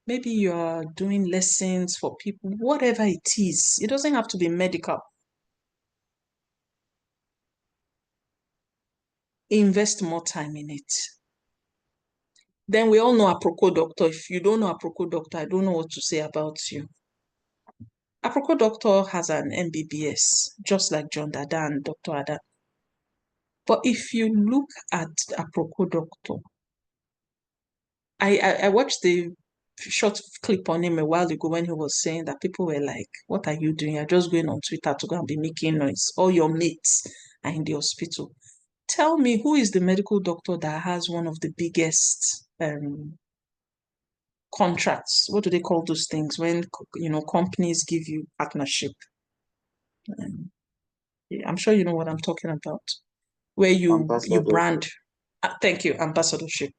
Speaker 2: maybe you're doing lessons for people, whatever it is, it doesn't have to be medical. Invest more time in it. Then we all know Aproko doctor. If you don't know Aproko doctor, I don't know what to say about you. Aproko doctor has an MBBS, just like John Dada and Dr. Ada. But if you look at Aproko doctor, I watched the short clip on him a while ago when he was saying that people were like, what are you doing? You're just going on Twitter to go and be making noise. All your mates are in the hospital. Tell me, who is the medical doctor that has one of the biggest contracts? What do they call those things when companies give you partnership? I'm sure you know what I'm talking about. Where you brand. Thank you, ambassadorship.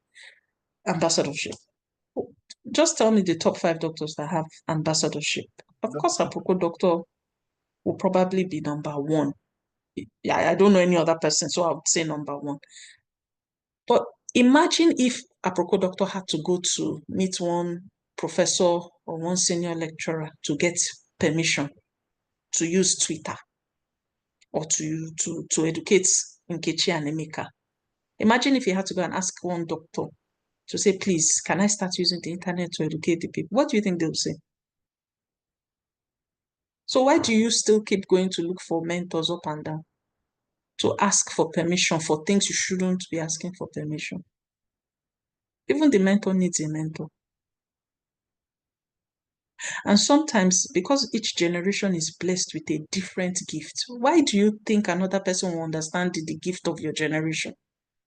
Speaker 2: Just tell me the top 5 doctors that have ambassadorship. Of course, Aproko doctor will probably be number 1. Yeah, I don't know any other person, so I would say number 1. But imagine if Aproko doctor had to go to meet one professor or one senior lecturer to get permission to use Twitter or to educate Nkechi and Emeka. Imagine if you had to go and ask one doctor to say, please, can I start using the internet to educate the people? What do you think they'll say? So why do you still keep going to look for mentors up and down? To ask for permission for things you shouldn't be asking for permission. Even the mentor needs a mentor. And sometimes, because each generation is blessed with a different gift, why do you think another person will understand the gift of your generation?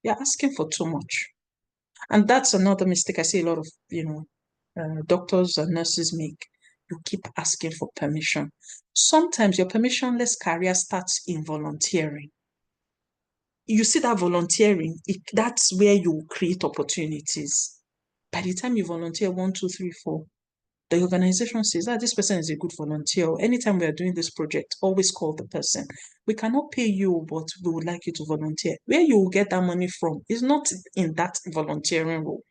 Speaker 2: You're asking for too much. And that's another mistake I see a lot of, doctors and nurses make. You keep asking for permission. Sometimes your permissionless career starts in volunteering. You see that volunteering, that's where you create opportunities. By the time you volunteer 1, 2, 3, 4, the organization says, this person is a good volunteer. Anytime we are doing this project, always call the person. We cannot pay you, but we would like you to volunteer. Where you will get that money from is not in that volunteering role.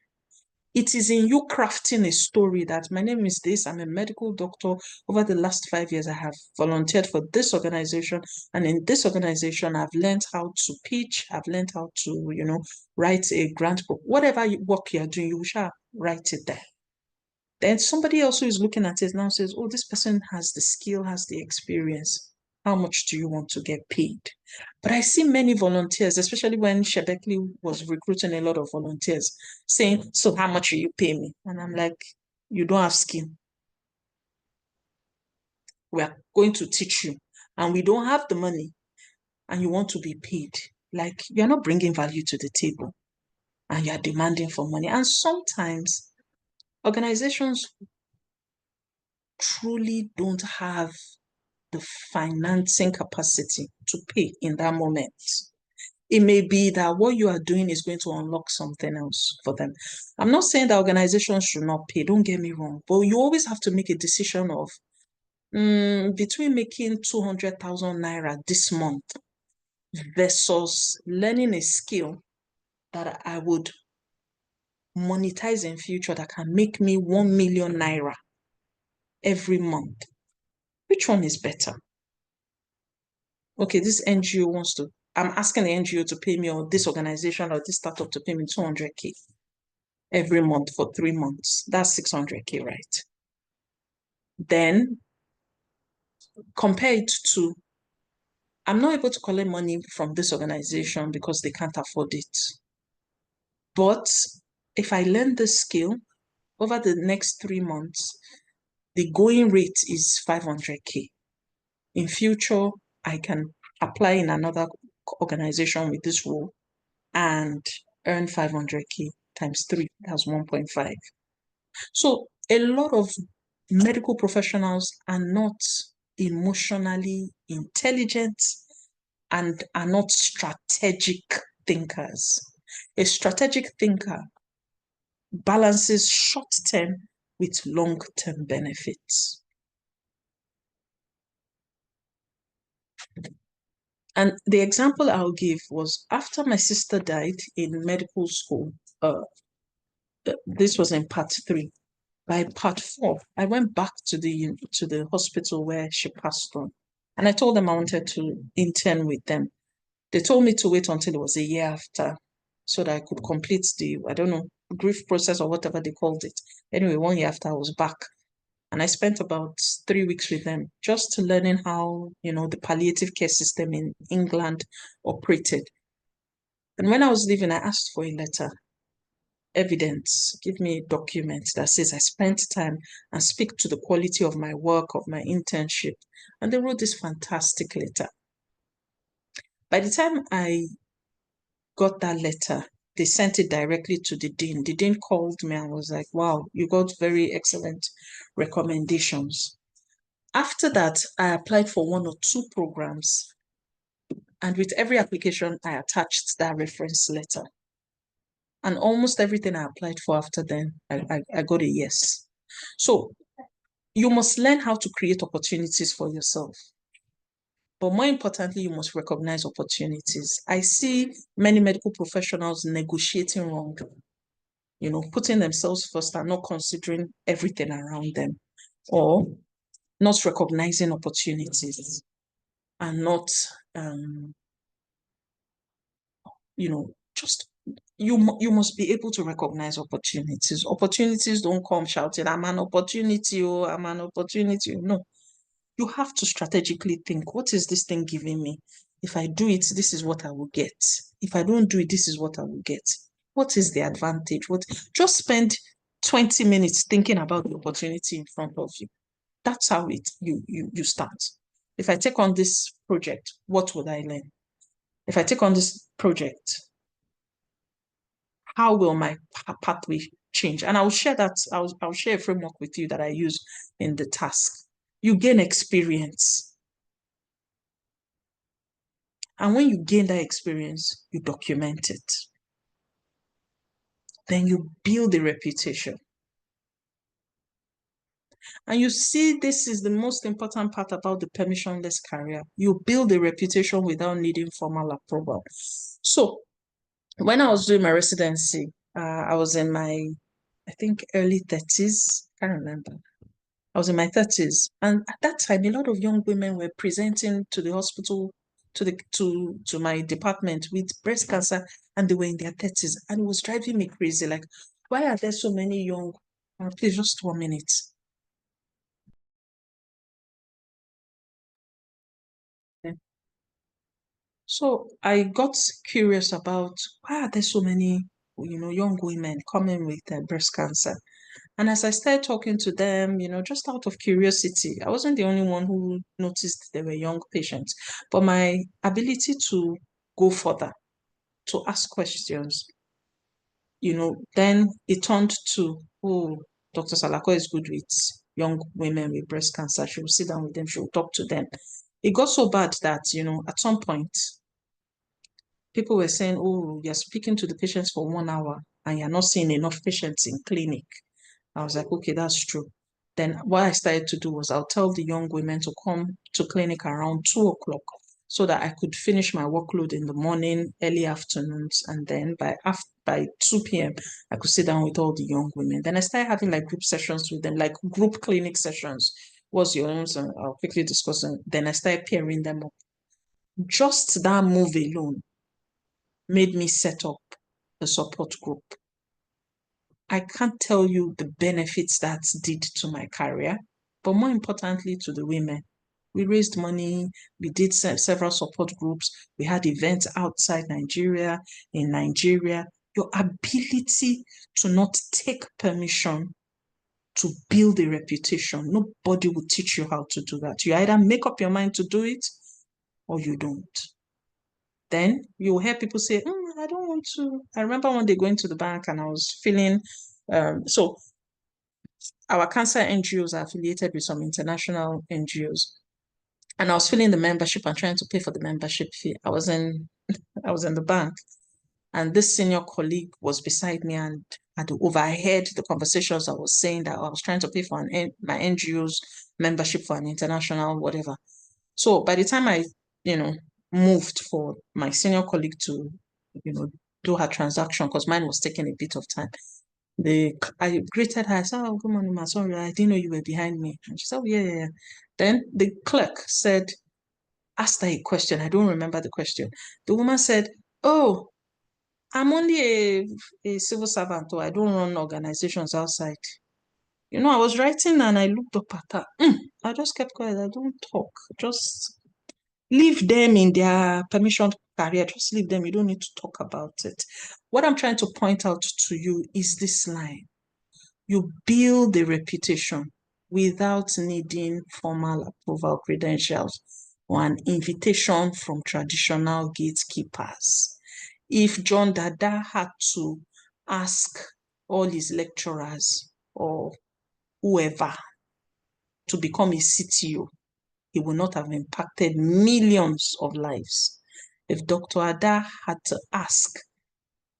Speaker 2: It is in you crafting a story that my name is this, I'm a medical doctor. Over the last 5 years, I have volunteered for this organization. And in this organization, I've learned how to pitch. I've learned how to, write a grant book. Whatever work you're doing, you shall write it there. Then somebody else who is looking at it now says, oh, this person has the skill, has the experience. How much do you want to get paid? But I see many volunteers, especially when Sebeccly was recruiting a lot of volunteers, saying, so how much will you pay me? And I'm like, you don't have skin. We are going to teach you. And we don't have the money. And you want to be paid. Like, you're not bringing value to the table. And you're demanding for money. And sometimes organizations truly don't have the financing capacity to pay in that moment. It may be that what you are doing is going to unlock something else for them. I'm not saying that organizations should not pay, don't get me wrong, but you always have to make a decision of between making 200,000 naira this month versus learning a skill that I would monetize in future that can make me 1 million naira every month. Which one is better? Okay, this NGO wants to, I'm asking the NGO to pay me, or this organization or this startup to pay me 200K every month for 3 months. That's 600K, right? Then compare it to, I'm not able to collect money from this organization because they can't afford it. But if I learn this skill over the next 3 months, the going rate is 500K. In future, I can apply in another organization with this role and earn 500K times 3, that's 1.5. So a lot of medical professionals are not emotionally intelligent and are not strategic thinkers. A strategic thinker balances short-term with long-term benefits. And the example I'll give was after my sister died in medical school, this was in part 3. By part 4, I went back to the hospital where she passed on. And I told them I wanted to intern with them. They told me to wait until it was a year after so that I could complete the, I don't know, grief process or whatever they called it. Anyway, 1 year after I was back. And I spent about 3 weeks with them just learning how, the palliative care system in England operated. And when I was leaving, I asked for a letter. Evidence, give me a document that says I spent time and speak to the quality of my work, of my internship. And they wrote this fantastic letter. By the time I got that letter, they sent it directly to the dean. The dean called me and was like, wow, you got very excellent recommendations. After that, I applied for 1 or 2 programs. And with every application, I attached that reference letter. And almost everything I applied for after then, I got a yes. So you must learn how to create opportunities for yourself. But more importantly, you must recognize opportunities. I see many medical professionals negotiating wrong, putting themselves first and not considering everything around them, or not recognizing opportunities and not, just you must be able to recognize opportunities. Opportunities don't come shouting, I'm an opportunity, oh, I'm an opportunity. No, you have to strategically think, what is this thing giving me? If I do it, this is what I will get. If I don't do it, this is what I will get. What is the advantage? Just spend 20 minutes thinking about the opportunity in front of you. That's how you start. If I take on this project, what would I learn? If I take on this project, how will my pathway change? And I'll share that. I'll share a framework with you that I use in the task. You gain experience. And when you gain that experience, you document it. Then you build a reputation. And you see, this is the most important part about the permissionless career. You build a reputation without needing formal approval. So when I was doing my residency, I was in my, I think, early 30s. I can't remember. I was in my 30s. And at that time, a lot of young women were presenting to the hospital, to my department with breast cancer, and they were in their 30s. And it was driving me crazy. Like, why are there so many young? Please, just 1 minute. So I got curious about why are there so many, young women coming with breast cancer. And as I started talking to them, just out of curiosity, I wasn't the only one who noticed they were young patients, but my ability to go further, to ask questions, then it turned to, oh, Dr. Salako is good with young women with breast cancer. She will sit down with them, she will talk to them. It got so bad that, at some point, people were saying, oh, you're speaking to the patients for 1 hour and you're not seeing enough patients in clinic. I was like, okay, that's true. Then what I started to do was I'll tell the young women to come to clinic around 2 o'clock so that I could finish my workload in the morning, early afternoons, and then by 2 p.m. I could sit down with all the young women. Then I started having like group sessions with them, like group clinic sessions. What's your own? I'll quickly discuss them. Then I started pairing them up. Just that move alone made me set up a support group. I can't tell you the benefits that did to my career, but more importantly to the women. We raised money, we did several support groups, we had events outside Nigeria, in Nigeria. Your ability to not take permission to build a reputation, nobody will teach you how to do that. You either make up your mind to do it or you don't. Then you'll hear people say, I don't want to. I remember one day going to the bank and I was feeling, so our cancer NGOs are affiliated with some international NGOs. And I was filling the membership and trying to pay for the membership fee. I was in the bank, and this senior colleague was beside me and had overheard the conversations I was saying that I was trying to pay for my NGO's membership for an international whatever. So by the time I, moved for my senior colleague to, do her transaction, because mine was taking a bit of time, I greeted her. I said, oh, good morning, ma. Sorry, I didn't know you were behind me. And she said, oh, yeah. Then the clerk asked her a question. I don't remember the question. The woman said, oh, I'm only a civil servant, or I don't run organizations outside. I was writing and I looked up at her. I just kept quiet. I don't talk. Just leave them in their permission career. Just leave them. You don't need to talk about it. What I'm trying to point out to you is this line. You build a reputation without needing formal approval credentials or an invitation from traditional gatekeepers. If John Dada had to ask all his lecturers or whoever to become a CTO, he would not have impacted millions of lives. If Dr. Ada had to ask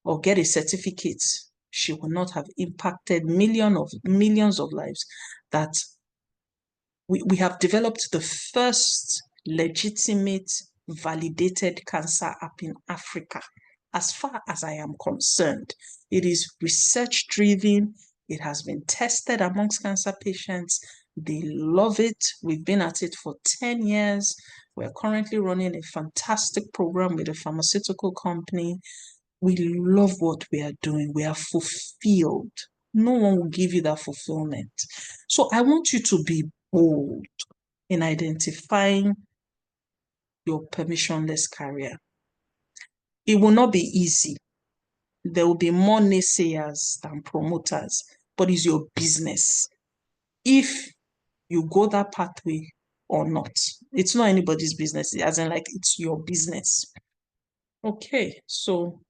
Speaker 2: or get a certificate, she would not have impacted millions of lives. That we have developed the first legitimate, validated cancer app in Africa. As far as I am concerned, it is research-driven. It has been tested amongst cancer patients. They love it. We've been at it for 10 years. We're currently running a fantastic program with a pharmaceutical company. We love what we are doing. We are fulfilled. No one will give you that fulfillment. So I want you to be bold in identifying your permissionless career. It will not be easy. There will be more naysayers than promoters, but it's your business. If you go that pathway or not, it's not anybody's business, as in like it's your business. Okay, so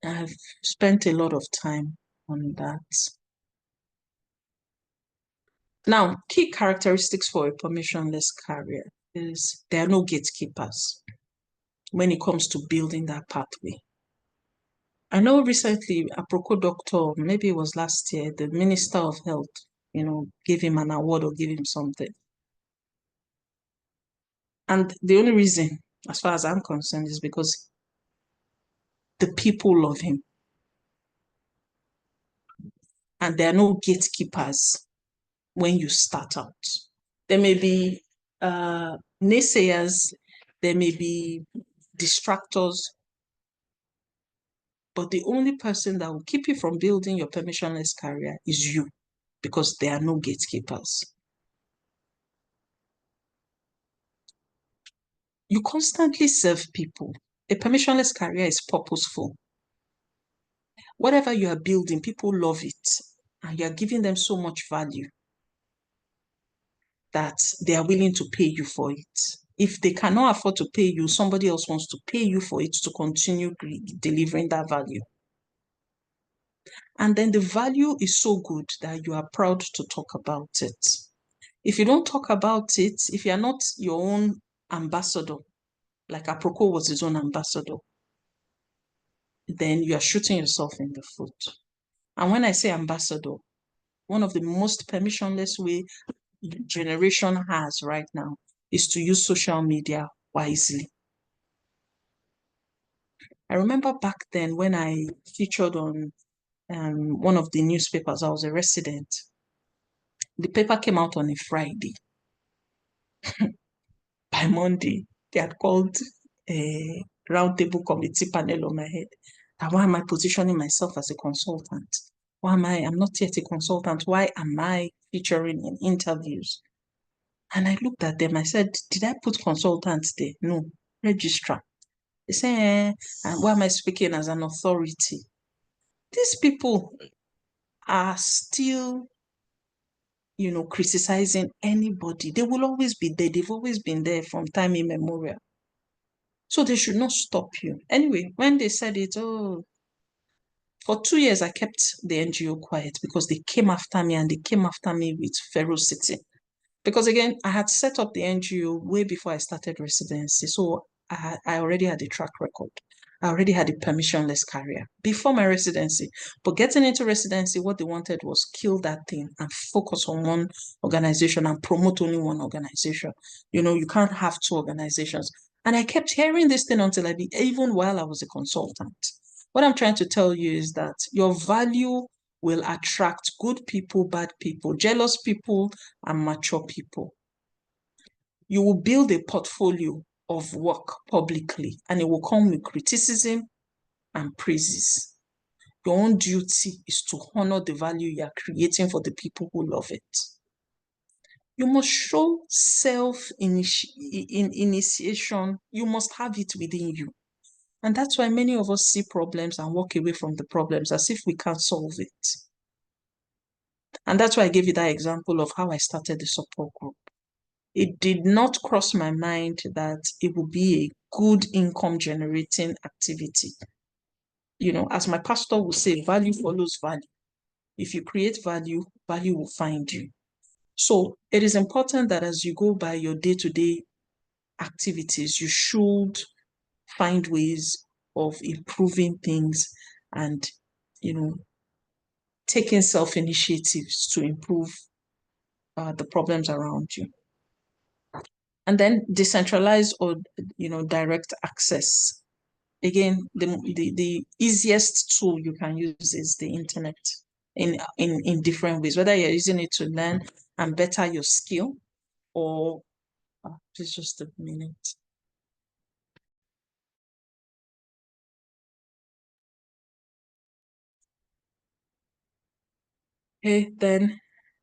Speaker 2: I've spent a lot of time on that. Now, key characteristics for a permissionless career is there are no gatekeepers when it comes to building that pathway. I know recently, Aproko doctor, maybe it was last year, the Minister of Health, gave him an award or gave him something. And the only reason, as far as I'm concerned, is because the people love him. And there are no gatekeepers when you start out. There may be naysayers, there may be distractors, but the only person that will keep you from building your permissionless career is you, because there are no gatekeepers. You constantly serve people. A permissionless career is purposeful. Whatever you are building, people love it, and you are giving them so much value that they are willing to pay you for it. If they cannot afford to pay you, somebody else wants to pay you for it to continue delivering that value. And then the value is so good that you are proud to talk about it. If you don't talk about it, if you are not your own ambassador, like Aproko was his own ambassador, then you are shooting yourself in the foot. And when I say ambassador, one of the most permissionless way generation has right now is to use social media wisely. I remember back then when I featured on one of the newspapers, I was a resident. The paper came out on a Friday. By Monday, they had called a roundtable committee panel on my head. And why am I positioning myself as a consultant? Why am I'm not yet a consultant. Why am I featuring in interviews? And I looked at them. I said, did I put consultant there? No, registrar. They say, why am I speaking as an authority? These people are still, criticizing anybody. They will always be there. They've always been there from time immemorial. So they should not stop you. Anyway, when they said it, for 2 years, I kept the NGO quiet because they came after me and they came after me with ferocity. Because again, I had set up the NGO way before I started residency. So I already had a track record. I already had a permissionless career before my residency. But getting into residency, what they wanted was kill that thing and focus on one organization and promote only one organization. You can't have two organizations. And I kept hearing this thing until even while I was a consultant. What I'm trying to tell you is that your value will attract good people, bad people, jealous people, and mature people. You will build a portfolio of work publicly, and it will come with criticism and praises. Your own duty is to honor the value you are creating for the people who love it. You must show self-initiation. You must have it within you. And that's why many of us see problems and walk away from the problems as if we can't solve it. And that's why I gave you that example of how I started the support group. It did not cross my mind that it would be a good income generating activity. As my pastor would say, value follows value. If you create value, value will find you. So it is important that as you go by your day-to-day activities, you should find ways of improving things and, taking self-initiatives to improve the problems around you. And then decentralized or, direct access. Again, the easiest tool you can use is the internet in different ways, whether you're using it to learn and better your skill or, please just a minute. Okay, then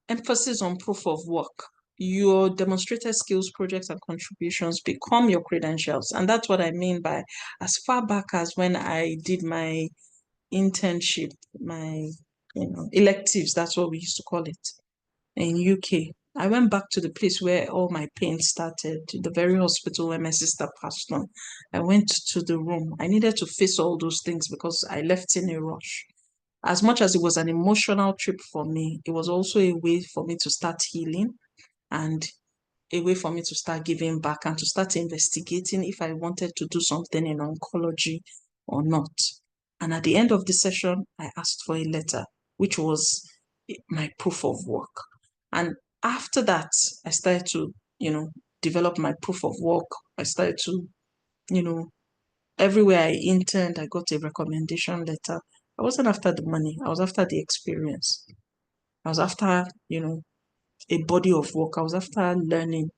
Speaker 2: emphasis on proof of work. Your demonstrated skills, projects, and contributions become your credentials. And that's what I mean by as far back as when I did my internship, my electives, that's what we used to call it in UK. I went back to the place where all my pain started, the very hospital where my sister passed on. I went to the room. I needed to face all those things because I left in a rush. As much as it was an emotional trip for me, it was also a way for me to start healing and a way for me to start giving back and to start investigating if I wanted to do something in oncology or not. And at the end of the session, I asked for a letter, which was my proof of work. And after that, I started to, develop my proof of work. I started to, everywhere I interned, I got a recommendation letter. I wasn't after the money. I was after the experience. I was after, a body of work. I was after learning.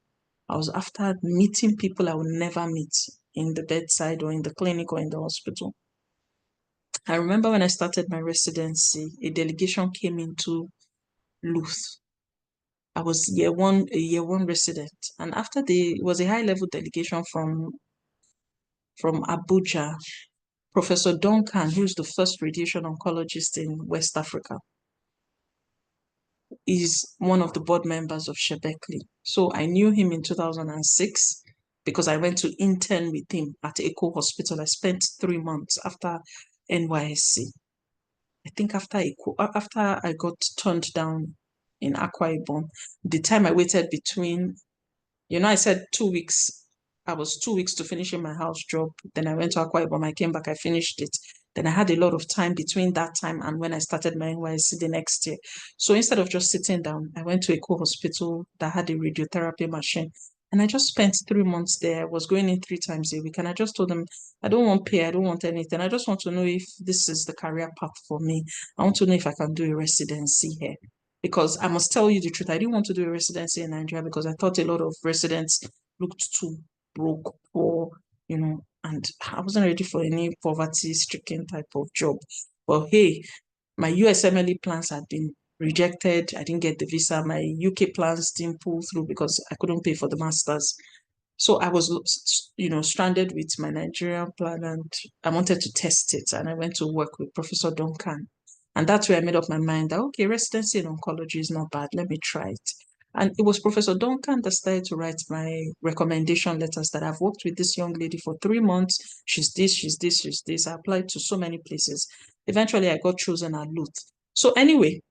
Speaker 2: I was after meeting people I would never meet in the bedside or in the clinic or in the hospital. I remember when I started my residency, a delegation came into LUTH. I was a year one resident. And after it was a high-level delegation from Abuja. Professor Duncan, who's the first radiation oncologist in West Africa, is one of the board members of Sebeccly. So I knew him in 2006 because I went to intern with him at Aproko Hospital. I spent 3 months after NYSC. I think after I got turned down in Akwa Ibom, the time I waited between, I said 2 weeks. I was 2 weeks to finishing my house job. Then I went to Akwa Ibom. I came back. I finished it. Then I had a lot of time between that time and when I started my NYSC the next year. So instead of just sitting down, I went to a hospital that had a radiotherapy machine. And I just spent 3 months there. I was going in 3 times a week. And I just told them, I don't want pay. I don't want anything. I just want to know if this is the career path for me. I want to know if I can do a residency here. Because I must tell you the truth, I didn't want to do a residency in Nigeria because I thought a lot of residents looked too broke, poor, and I wasn't ready for any poverty-stricken type of job. But hey, my USMLE plans had been rejected. I didn't get the visa. My UK plans didn't pull through because I couldn't pay for the masters. So I was, stranded with my Nigerian plan, and I wanted to test it. And I went to work with Professor Duncan. And that's where I made up my mind that, okay, residency in oncology is not bad. Let me try it. And it was Professor Duncan that started to write my recommendation letters that I've worked with this young lady for 3 months. She's this, she's this, she's this. I applied to so many places. Eventually, I got chosen at LUTH. So anyway,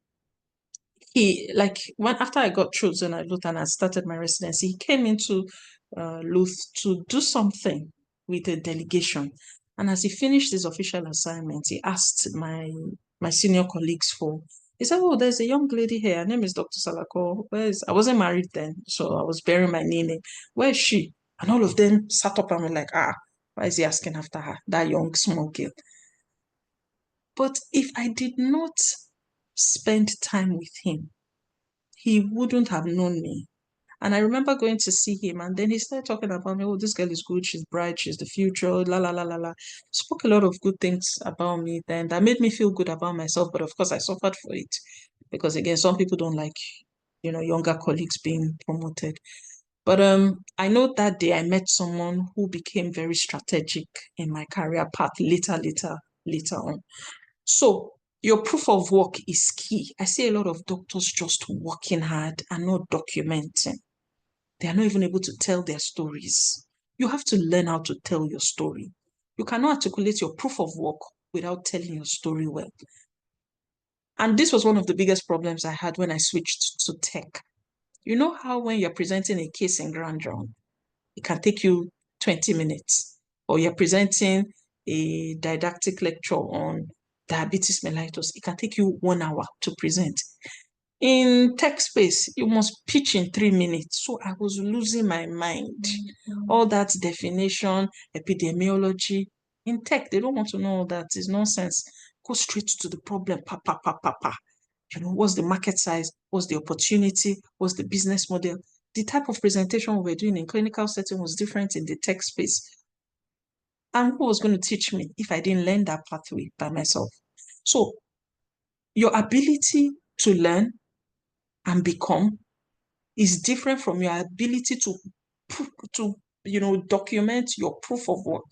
Speaker 2: after I got chosen at LUTH and I started my residency, he came into LUTH to do something with a delegation. And as he finished his official assignment, he asked my senior colleagues he said, oh, there's a young lady here. Her name is Dr. Salako. I wasn't married then, so I was bearing my name. Where is she? And all of them sat up and were like, why is he asking after her, that young, small girl? But if I did not spend time with him, he wouldn't have known me. And I remember going to see him, and then he started talking about me. Oh, this girl is good. She's bright. She's the future. La, la, la, la, la. Spoke a lot of good things about me then. That made me feel good about myself. But of course, I suffered for it. Because again, some people don't like, younger colleagues being promoted. But I know that day I met someone who became very strategic in my career path later on. So your proof of work is key. I see a lot of doctors just working hard and not documenting. They are not even able to tell their stories. You have to learn how to tell your story. You cannot articulate your proof of work without telling your story well. And this was one of the biggest problems I had when I switched to tech. You know how when you're presenting a case in Grand Round, it can take you 20 minutes, or you're presenting a didactic lecture on diabetes mellitus, it can take you 1 hour to present. In tech space, you must pitch in 3 minutes. So I was losing my mind. All that definition, epidemiology. In tech, they don't want to know all that. It's nonsense. Go straight to the problem. Pa, pa, pa, pa, pa. What's the market size? What's the opportunity? What's the business model? The type of presentation we were doing in clinical setting was different in the tech space. And who was going to teach me if I didn't learn that pathway by myself? So your ability to learn and become is different from your ability to document your proof of work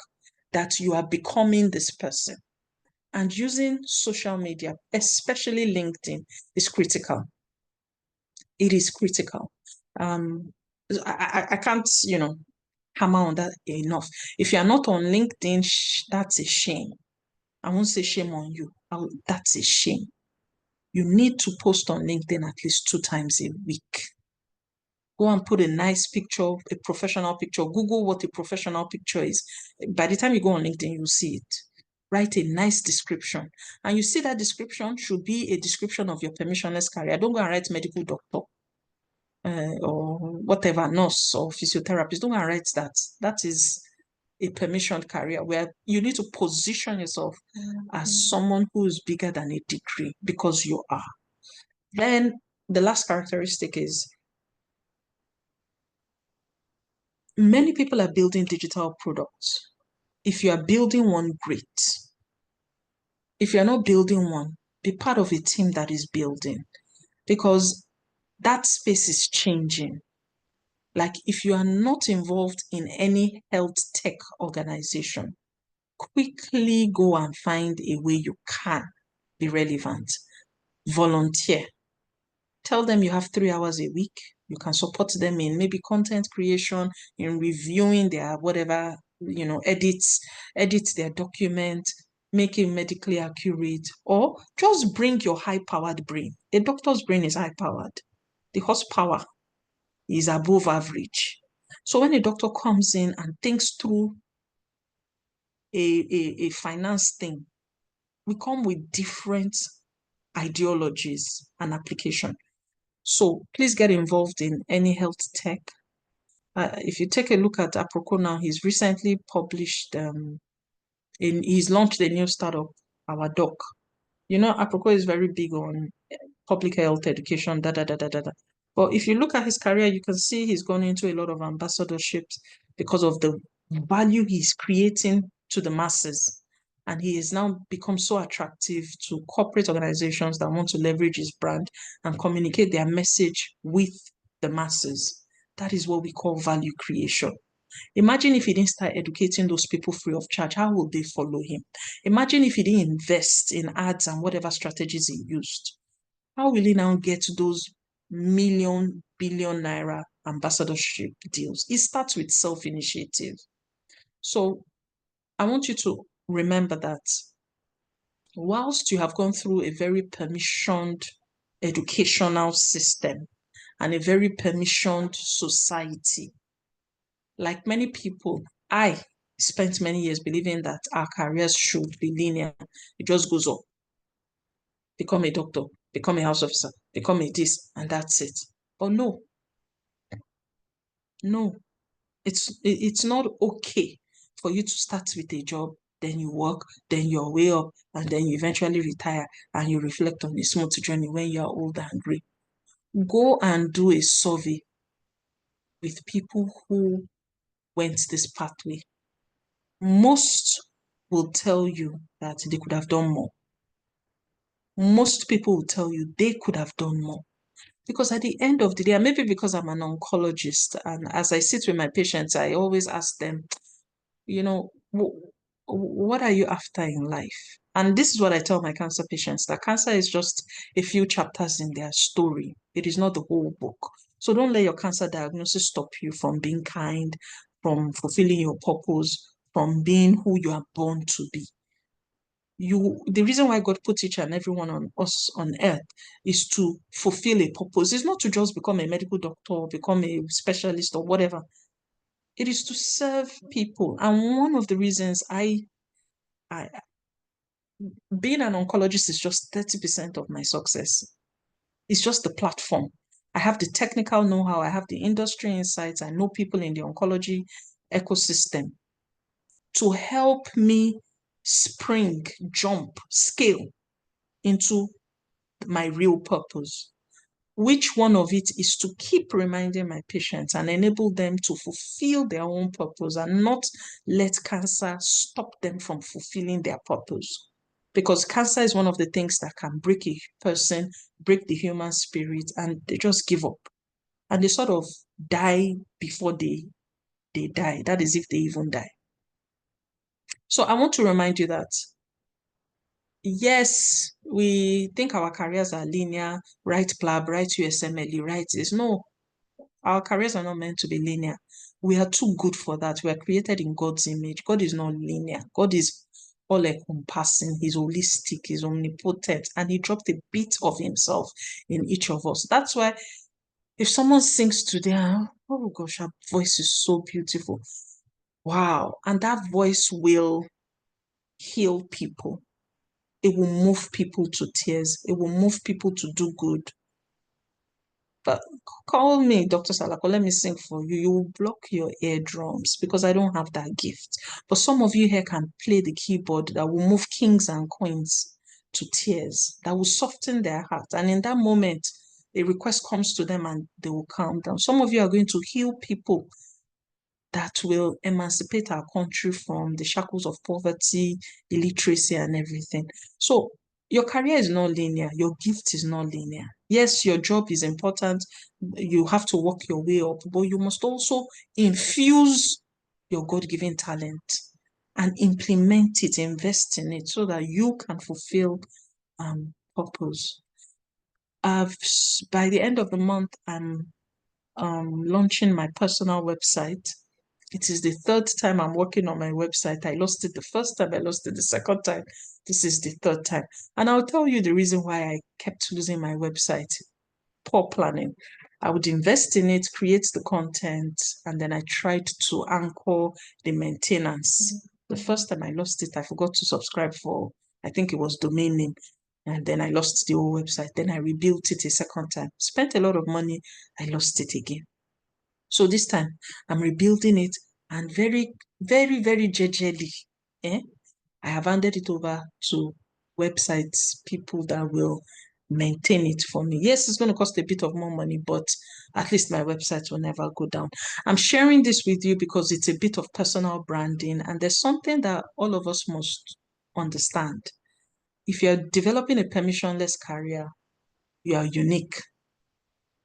Speaker 2: that you are becoming this person. And using social media, especially LinkedIn, is critical. It is critical. I can't, hammer on that enough. If you're not on LinkedIn, that's a shame. I won't say shame on you. That's a shame. You need to post on LinkedIn at least 2 times a week. Go and put a nice picture, a professional picture. Google what a professional picture is. By the time you go on LinkedIn, you'll see it. Write a nice description. And you see that description should be a description of your permissionless career. Don't go and write medical doctor or whatever, nurse or physiotherapist. Don't go and write that. That is a permissioned career where you need to position yourself as someone who is bigger than a degree, because you are. Then the last characteristic is many people are building digital products. If you are building one, great. If you're not building one, be part of a team that is building, because that space is changing. Like if you are not involved in any health tech organization, quickly go and find a way you can be relevant. Volunteer. Tell them you have 3 hours a week. You can support them in maybe content creation, in reviewing their whatever, edit their document, make it medically accurate, or just bring your high-powered brain. A doctor's brain is high-powered. The horsepower is above average. So when a doctor comes in and thinks through a finance thing, we come with different ideologies and application. So please get involved in any health tech. If you take a look at Aproko now, he's recently published, he's launched a new startup, our doc. You know, Aproko is very big on public health education, But if you look at his career, you can see he's gone into a lot of ambassadorships because of the value he's creating to the masses. And he has now become so attractive to corporate organizations that want to leverage his brand and communicate their message with the masses. That is what we call value creation. Imagine if he didn't start educating those people free of charge, how would they follow him? Imagine if he didn't invest in ads and whatever strategies he used. How will he now get those million, billion naira ambassadorship deals? It starts with self-initiative. So I want you to remember that whilst you have gone through a very permissioned educational system and a very permissioned society, like many people, I spent many years believing that our careers should be linear. It just goes up. Become a doctor, become a house officer, become a this, and that's it. But no, it's not okay for you to start with a job, then you work, then you're way up, and then you eventually retire and you reflect on a smooth journey when you're old and gray. Go and do a survey with people who went this pathway. Most will tell you that they could have done more. Most people will tell you they could have done more. Because at the end of the day, and maybe because I'm an oncologist, and as I sit with my patients, I always ask them, you know, what are you after in life? And this is what I tell my cancer patients, that cancer is just a few chapters in their story. It is not the whole book. So don't let your cancer diagnosis stop you from being kind, from fulfilling your purpose, from being who you are born to be. The reason why God put each and every one on us on earth is to fulfill a purpose. It's not to just become a medical doctor, become a specialist or whatever. It is to serve people. And one of the reasons being an oncologist is just 30% of my success. It's just the platform. I have the technical know-how, I have the industry insights, I know people in the oncology ecosystem to help me spring, jump, scale into my real purpose. Which one of it is to keep reminding my patients and enable them to fulfill their own purpose and not let cancer stop them from fulfilling their purpose. Because cancer is one of the things that can break a person, break the human spirit, and they just give up. And they sort of die before they die. That is if they even die. So I want to remind you that yes, we think our careers are linear, write PLAB, write USMLE, write this. No, our careers are not meant to be linear. We are too good for that. We are created in God's image. God is not linear. God is all encompassing. He's holistic. He's omnipotent. And he dropped a bit of himself in each of us. That's why if someone sings today, oh gosh, her voice is so beautiful. Wow. And that voice will heal people. It will move people to tears. It will move people to do good. But call me, Dr. Salako, let me sing for you. You will block your eardrums because I don't have that gift. But some of you here can play the keyboard that will move kings and queens to tears, that will soften their heart. And in that moment, a request comes to them and they will calm down. Some of you are going to heal people that will emancipate our country from the shackles of poverty, illiteracy, and everything. So your career is not linear. Your gift is not linear. Yes, your job is important. You have to work your way up, but you must also infuse your God-given talent and implement it, invest in it so that you can fulfill purpose. By the end of the month, I'm launching my personal website. It is the third time I'm working on my website. I lost it the first time, I lost it the second time. This is the third time. And I'll tell you the reason why I kept losing my website. Poor planning. I would invest in it, create the content, and then I tried to anchor the maintenance. The first time I lost it, I forgot to subscribe for I think it was domain name. And then I lost the whole website. Then I rebuilt it a second time. Spent a lot of money. I lost it again. So this time I'm rebuilding it, and very, very, very gingerly, I have handed it over to websites, people that will maintain it for me. Yes, it's going to cost a bit of more money, but at least my website will never go down. I'm sharing this with you because it's a bit of personal branding, and there's something that all of us must understand. If you're developing a permissionless career, you are unique.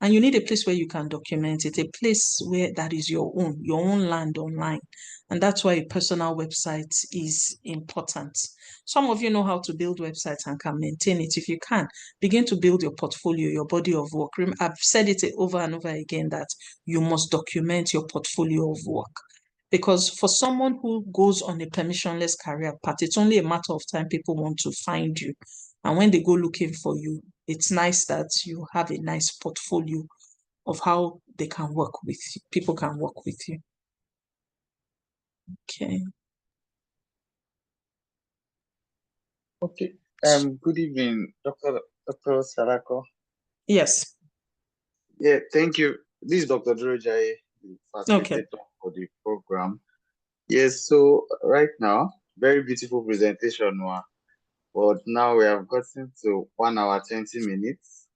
Speaker 2: And you need a place where you can document it, a place where that is your own land online. And that's why a personal website is important. Some of you know how to build websites and can maintain it. If you can, begin to build your portfolio, your body of work. I've said it over and over again that you must document your portfolio of work. Because for someone who goes on a permissionless career path, it's only a matter of time people want to find you. And when they go looking for you, it's nice that you have a nice portfolio of how they can work with you. People can work with you. Okay.
Speaker 4: Okay. Good evening, Dr. Salako.
Speaker 2: Yes.
Speaker 4: Yeah, thank you. This is Dr. Durojai, the facilitator for the program. Yes, so right now, very beautiful presentation, but now we have gotten to 1 hour, 20 minutes.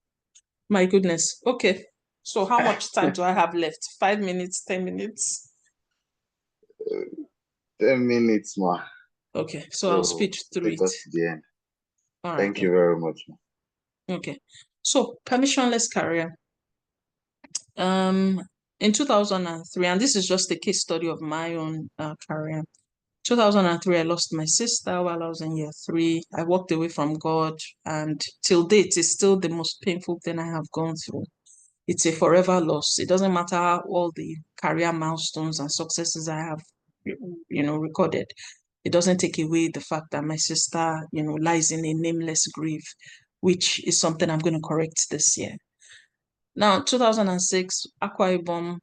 Speaker 2: My goodness. Okay. So how much time do I have left? 5 minutes, 10 minutes?
Speaker 4: 10 minutes more.
Speaker 2: Okay, so I'll speed through it.
Speaker 4: To the end.
Speaker 2: All right.
Speaker 4: Thank you very much.
Speaker 2: Okay. So permissionless career. In 2003, and this is just a case study of my own career. 2003, I lost my sister while I was in year 3. I walked away from God, and till date, it's still the most painful thing I have gone through. It's a forever loss. It doesn't matter all the career milestones and successes I have, recorded. It doesn't take away the fact that my sister, lies in a nameless grave, which is something I'm going to correct this year. Now, 2006, Akwa Ibom,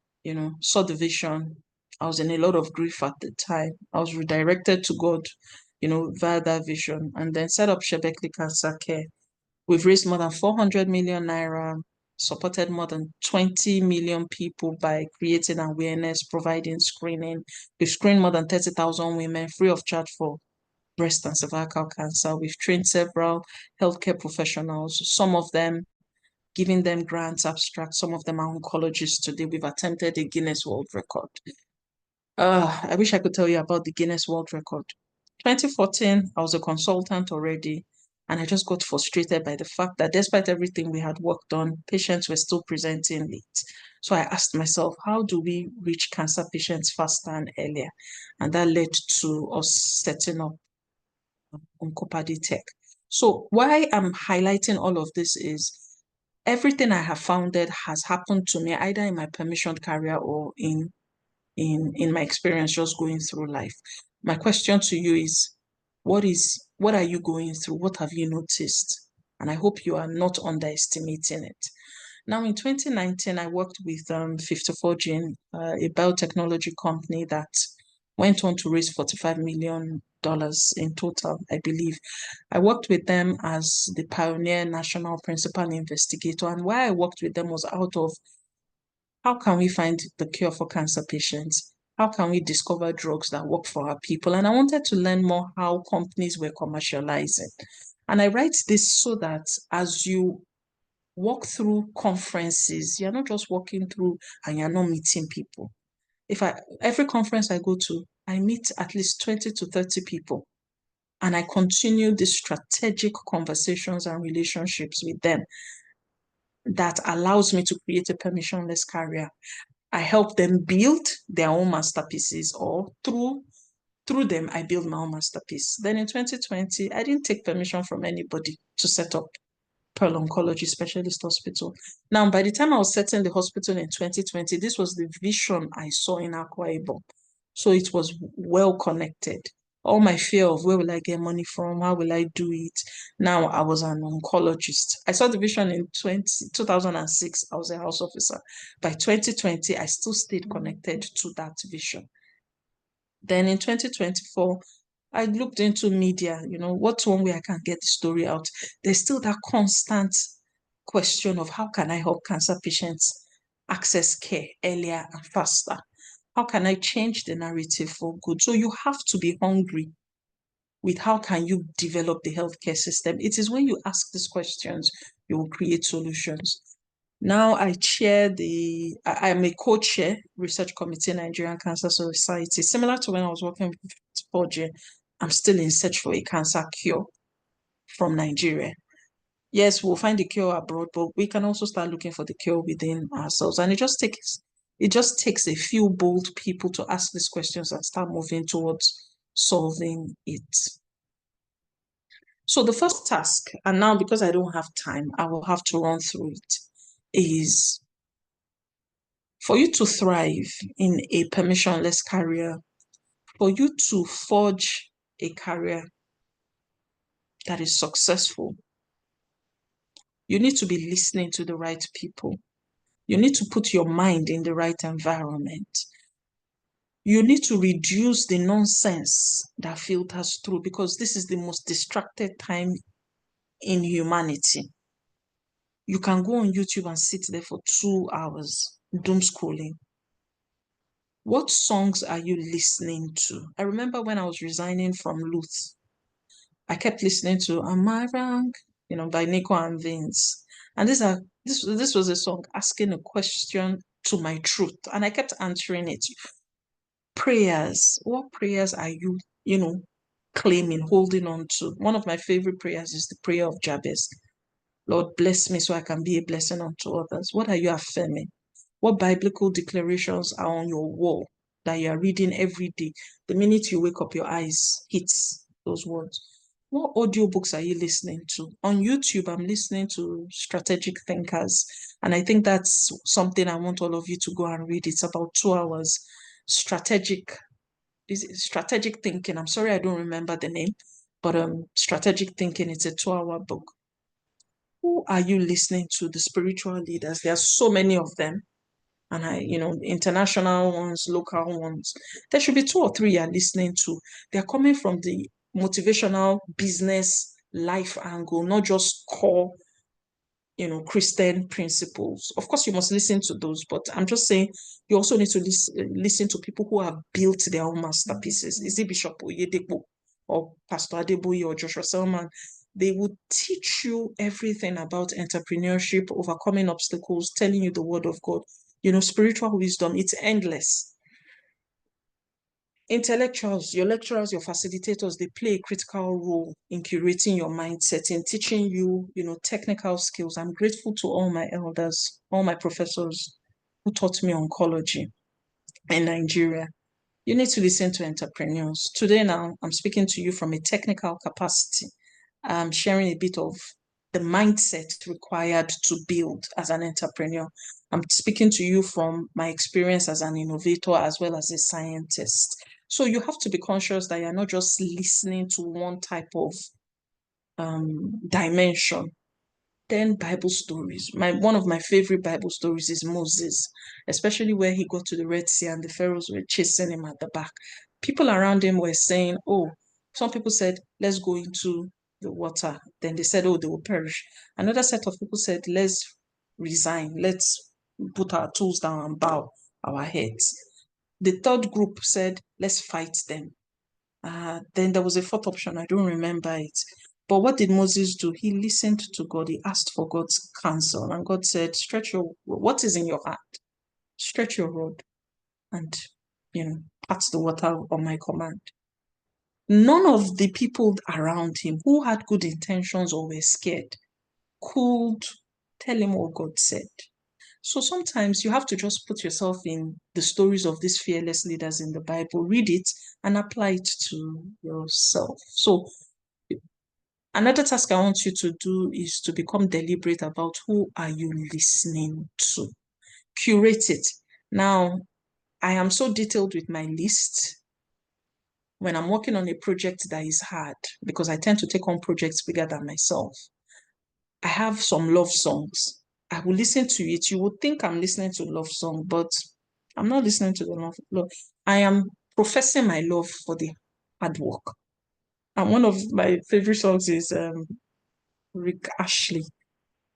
Speaker 2: saw the vision. I was in a lot of grief at the time. I was redirected to God, via that vision, and then set up Sebeccly Cancer Care. We've raised more than 400 million naira, supported more than 20 million people by creating awareness, providing screening. We've screened more than 30,000 women free of charge for breast and cervical cancer. We've trained several healthcare professionals, some of them giving them grants, abstracts. Some of them are oncologists today. We've attempted a Guinness World Record. I wish I could tell you about the Guinness World Record. 2014, I was a consultant already, and I just got frustrated by the fact that despite everything we had worked on, patients were still presenting late. So I asked myself, how do we reach cancer patients faster and earlier? And that led to us setting up Oncopadi Tech. So why I'm highlighting all of this is everything I have founded has happened to me either in my permissioned career or in my experience just going through life. My question to you is, what are you going through? What have you noticed? And I hope you are not underestimating it. Now, in 2019, I worked with 54 Gene, a biotechnology company that went on to raise $45 million in total, I believe. I worked with them as the pioneer national principal investigator. And why I worked with them was out of how can we find the cure for cancer patients? How can we discover drugs that work for our people? And I wanted to learn more how companies were commercializing. And I write this so that as you walk through conferences, you're not just walking through and you're not meeting people. Every conference I go to, I meet at least 20 to 30 people. And I continue these strategic conversations and relationships with them that allows me to create a permissionless career. I help them build their own masterpieces, or through them, I build my own masterpiece. Then in 2020, I didn't take permission from anybody to set up Pearl Oncology Specialist Hospital. Now, by the time I was setting the hospital in 2020, this was the vision I saw in Akwa Ibom. So it was well connected. All my fear of where will I get money from? How will I do it? Now I was an oncologist. I saw the vision in 2006. I was a house officer. By 2020, I still stayed connected to that vision. Then in 2024, I looked into media, what's one way I can get the story out? There's still that constant question of how can I help cancer patients access care earlier and faster? How can I change the narrative for good? So you have to be hungry with how can you develop the healthcare system. It is when you ask these questions, you will create solutions. Now I am a co-chair, Research Committee, Nigerian Cancer Society. Similar to when I was working with Forge, I'm still in search for a cancer cure from Nigeria. Yes, we'll find the cure abroad, but we can also start looking for the cure within ourselves. And it just takes a few bold people to ask these questions and start moving towards solving it. So the first task, and now because I don't have time, I will have to run through it, is for you to thrive in a permissionless career, for you to forge a career that is successful, you need to be listening to the right people. You need to put your mind in the right environment. You need to reduce the nonsense that filters through, because this is the most distracted time in humanity. You can go on YouTube and sit there for 2 hours doom scrolling. What songs are you listening to? I remember when I was resigning from LUTH, I kept listening to Am I Wrong? By Nico and Vince. And this was a song asking a question to my truth. And I kept answering it. Prayers. What prayers are you, claiming, holding on to? One of my favorite prayers is the prayer of Jabez. Lord, bless me so I can be a blessing unto others. What are you affirming? What biblical declarations are on your wall that you are reading every day? The minute you wake up, your eyes hits those words. What audiobooks are you listening to? On YouTube, I'm listening to Strategic Thinkers. And I think that's something I want all of you to go and read. It's about 2 hours. Strategic Thinking. I'm sorry, I don't remember the name, but Strategic Thinking, it's a 2-hour book. Who are you listening to? The spiritual leaders. There are so many of them. And international ones, local ones. There should be 2 or 3 you're listening to. They're coming from the motivational business life angle, not just core, Christian principles. Of course, you must listen to those, but I'm just saying you also need to listen to people who have built their own masterpieces. Is it Bishop Oyedepo or Pastor Adeboye or Joshua Selman? They would teach you everything about entrepreneurship, overcoming obstacles, telling you the word of God. Spiritual wisdom, it's endless. Intellectuals, your lecturers, your facilitators, they play a critical role in curating your mindset, in teaching you, technical skills. I'm grateful to all my elders, all my professors who taught me oncology in Nigeria. You need to listen to entrepreneurs. Today now, I'm speaking to you from a technical capacity. I'm sharing a bit of the mindset required to build as an entrepreneur. I'm speaking to you from my experience as an innovator as well as a scientist. So you have to be conscious that you're not just listening to one type of dimension. Then Bible stories. One of my favorite Bible stories is Moses, especially where he got to the Red Sea and the Pharaohs were chasing him at the back. People around him were saying, some people said, let's go into the water. Then they said, they will perish. Another set of people said, let's resign. Let's put our tools down and bow our heads. The third group said, let's fight them. Then there was a fourth option. I don't remember it. But what did Moses do? He listened to God. He asked for God's counsel. And God said, what is in your hand? Stretch your rod and, part the water on my command. None of the people around him who had good intentions or were scared could tell him what God said. So sometimes you have to just put yourself in the stories of these fearless leaders in the Bible, read it and apply it to yourself. So another task I want you to do is to become deliberate about who are you listening to. Curate it. Now, I am so detailed with my list when I'm working on a project that is hard, because I tend to take on projects bigger than myself. I have some love songs. I will listen to it. You would think I'm listening to a love song, but I'm not listening to the love. I am professing my love for the hard work. And one of my favorite songs is Rick Ashley.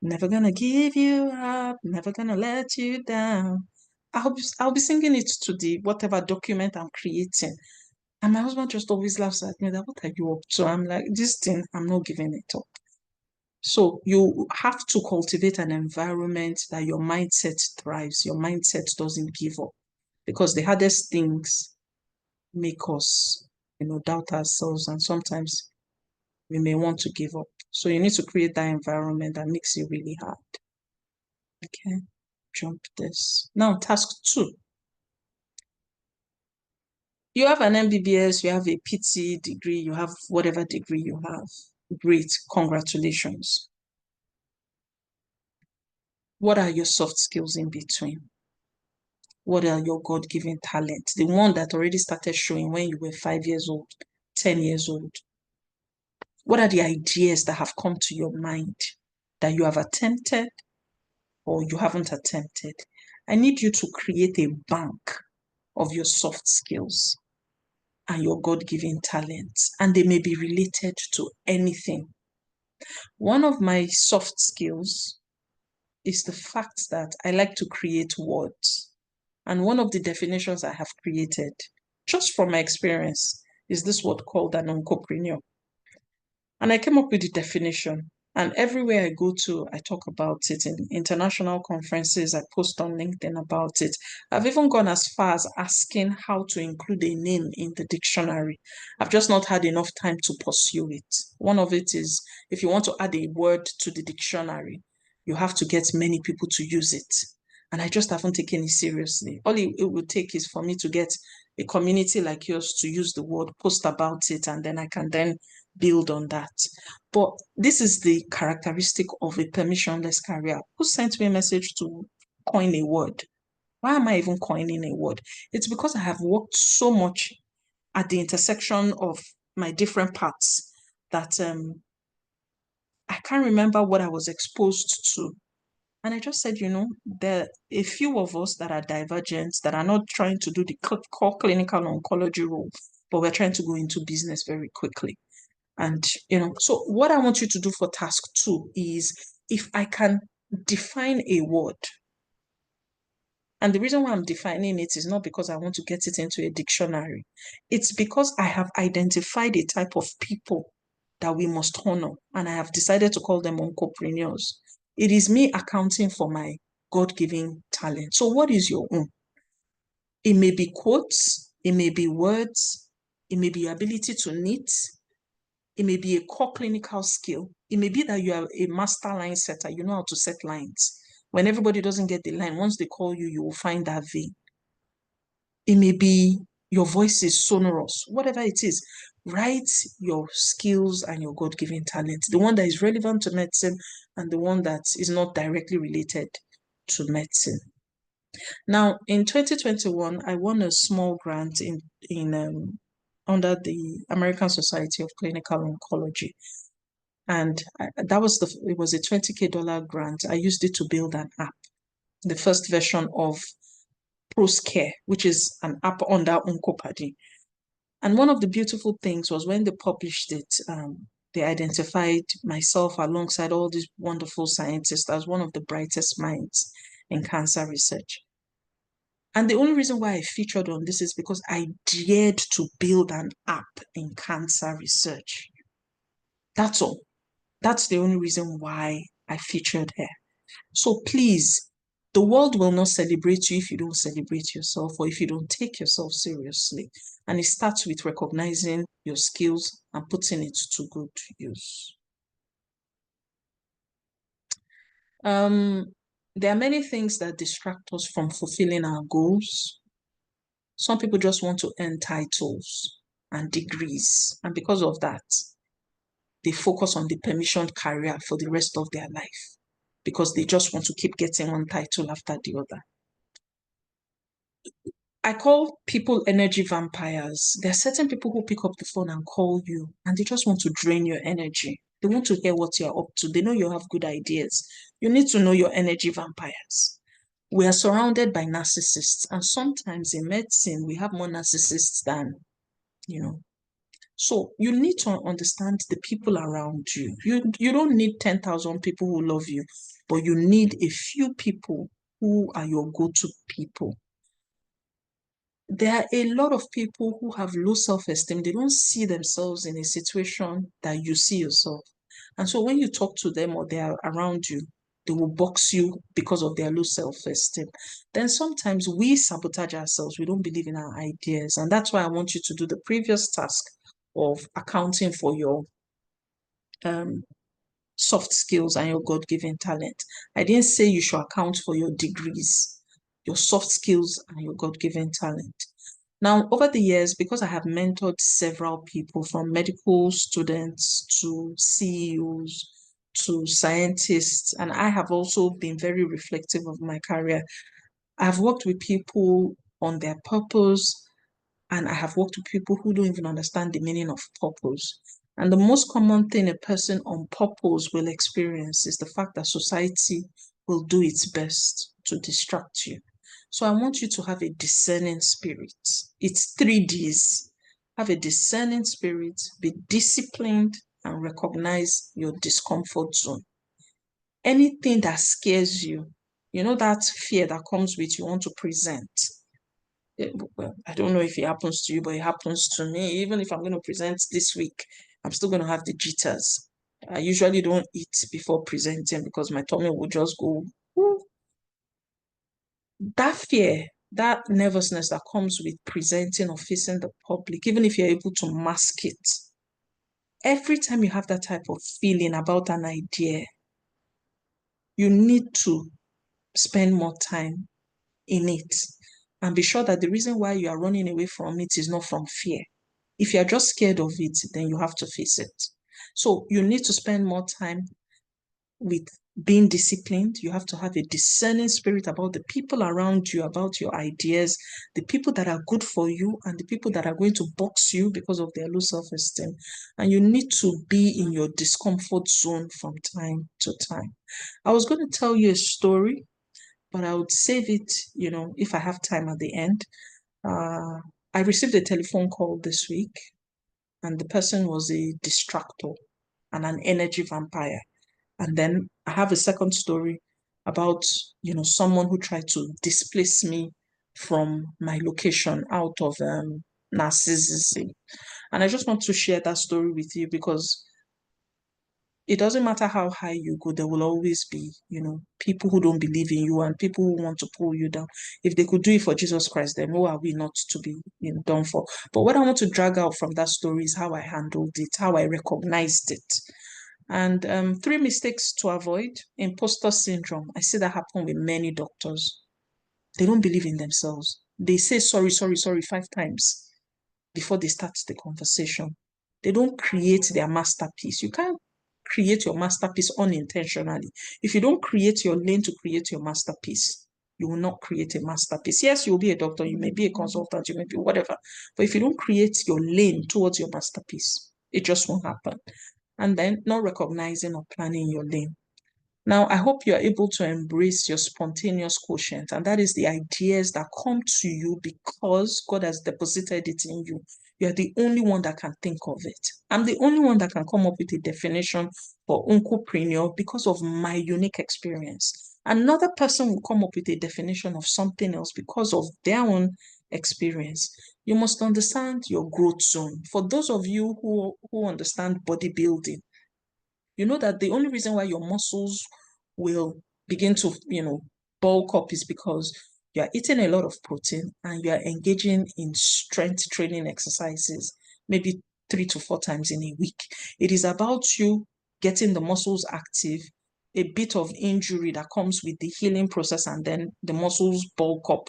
Speaker 2: Never gonna give you up, never gonna let you down. I'll be singing it to the whatever document I'm creating. And my husband just always laughs at me that, what are you up to? I'm like, this thing, I'm not giving it up. So you have to cultivate an environment that your mindset thrives, your mindset doesn't give up. Because the hardest things make us, doubt ourselves, and sometimes we may want to give up. So you need to create that environment that makes it really hard. Okay, jump this. Now, task 2. You have an MBBS, you have a PT degree, you have whatever degree you have. Great, congratulations. What are your soft skills in between? What are your God-given talents? The one that already started showing when you were 5 years old, 10 years old. What are the ideas that have come to your mind that you have attempted or you haven't attempted? I need you to create a bank of your soft skills and your God-given talents, and they may be related to anything. One of my soft skills is the fact that I like to create words. And one of the definitions I have created, just from my experience, is this word called an oncopreneur. And I came up with the definition. And everywhere I go to, I talk about it. In international conferences, I post on LinkedIn about it. I've even gone as far as asking how to include a name in the dictionary. I've just not had enough time to pursue it. One of it is, if you want to add a word to the dictionary, you have to get many people to use it. And I just haven't taken it seriously. All it would take is for me to get a community like yours to use the word, post about it, and then I can then build on that. But this is the characteristic of a permissionless career. Who sent me a message to coin a word? Why am I even coining a word? It's because I have worked so much at the intersection of my different paths that I can't remember what I was exposed to. And I just said, there are a few of us that are divergent, that are not trying to do the core clinical oncology role, but we're trying to go into business very quickly. And, so what I want you to do for task 2 is, if I can define a word, and the reason why I'm defining it is not because I want to get it into a dictionary. It's because I have identified a type of people that we must honor, and I have decided to call them oncopreneurs. It is me accounting for my God-given talent. So what is your own? It may be quotes, it may be words, it may be your ability to knit, it may be a core clinical skill. It may be that you are a master line setter. You know how to set lines. When everybody doesn't get the line, once they call you, you will find that vein. It may be your voice is sonorous. Whatever it is, write your skills and your God-given talent. The one that is relevant to medicine and the one that is not directly related to medicine. Now, in 2021, I won a small grant under the American Society of Clinical Oncology. And it was a $20,000 grant. I used it to build an app, the first version of ProScare, which is an app under Oncopadi. And one of the beautiful things was when they published it, they identified myself alongside all these wonderful scientists as one of the brightest minds in cancer research. And the only reason why I featured on this is because I dared to build an app in cancer research. That's all. That's the only reason why I featured her. So please, the world will not celebrate you if you don't celebrate yourself or if you don't take yourself seriously. And it starts with recognizing your skills and putting it to good use. There are many things that distract us from fulfilling our goals. Some people just want to earn titles and degrees. And because of that, they focus on the permissioned career for the rest of their life because they just want to keep getting one title after the other. I call people energy vampires. There are certain people who pick up the phone and call you and they just want to drain your energy. They want to hear what you're up to. They know you have good ideas. You need to know your energy vampires. We are surrounded by narcissists, and sometimes in medicine, we have more narcissists than, So you need to understand the people around you. You don't need 10,000 people who love you, but you need a few people who are your go-to people. There are a lot of people who have low self-esteem. They don't see themselves in a situation that you see yourself. And so when you talk to them or they are around you, they will box you because of their low self-esteem. Then sometimes we sabotage ourselves. We don't believe in our ideas. And that's why I want you to do the previous task of accounting for your soft skills and your God-given talent. I didn't say you should account for your degrees, your soft skills and your God-given talent. Now, over the years, because I have mentored several people from medical students to CEOs to scientists, and I have also been very reflective of my career, I've worked with people on their purpose, and I have worked with people who don't even understand the meaning of purpose. And the most common thing a person on purpose will experience is the fact that society will do its best to distract you. So I want you to have a discerning spirit. It's 3 Ds. Have a discerning spirit, be disciplined, and recognize your discomfort zone. Anything that scares you, you know that fear that comes with you want to present. Well, I don't know if it happens to you, but it happens to me. Even if I'm going to present this week, I'm still going to have the jitters. I usually don't eat before presenting because my tummy will just go. Woo. That fear, that nervousness that comes with presenting or facing the public, even if you're able to mask it, every time you have that type of feeling about an idea, you need to spend more time in it and be sure that the reason why you are running away from it is not from fear. If you're just scared of it, then you have to face it. So you need to spend more time with being disciplined. You have to have a discerning spirit about the people around you, about your ideas, the people that are good for you and the people that are going to box you because of their low self-esteem. And you need to be in your discomfort zone from time to time. I was going to tell you a story, but I would save it, if I have time at the end. I received a telephone call this week, and the person was a distractor and an energy vampire. And then I have a second story about, someone who tried to displace me from my location out of narcissism. And I just want to share that story with you because it doesn't matter how high you go, there will always be, people who don't believe in you and people who want to pull you down. If they could do it for Jesus Christ, then who are we not to be done for? But what I want to drag out from that story is how I handled it, how I recognized it. And 3 mistakes to avoid: imposter syndrome. I see that happen with many doctors. They don't believe in themselves. They say sorry, sorry, sorry 5 times before they start the conversation. They don't create their masterpiece. You can't create your masterpiece unintentionally. If you don't create your lane to create your masterpiece, you will not create a masterpiece. Yes, you'll be a doctor, you may be a consultant, you may be whatever. But if you don't create your lane towards your masterpiece, it just won't happen. And then not recognizing or planning your lane. Now, I hope you're able to embrace your spontaneous quotient, and that is the ideas that come to you because God has deposited it in you. You're the only one that can think of it. I'm the only one that can come up with a definition for oncopreneur because of my unique experience. Another person will come up with a definition of something else because of their own experience. You must understand your growth zone. For those of you who understand bodybuilding, you know that the only reason why your muscles will begin to, bulk up is because you are eating a lot of protein and you are engaging in strength training exercises, maybe 3 to 4 times in a week. It is about you getting the muscles active, a bit of injury that comes with the healing process, and then the muscles bulk up.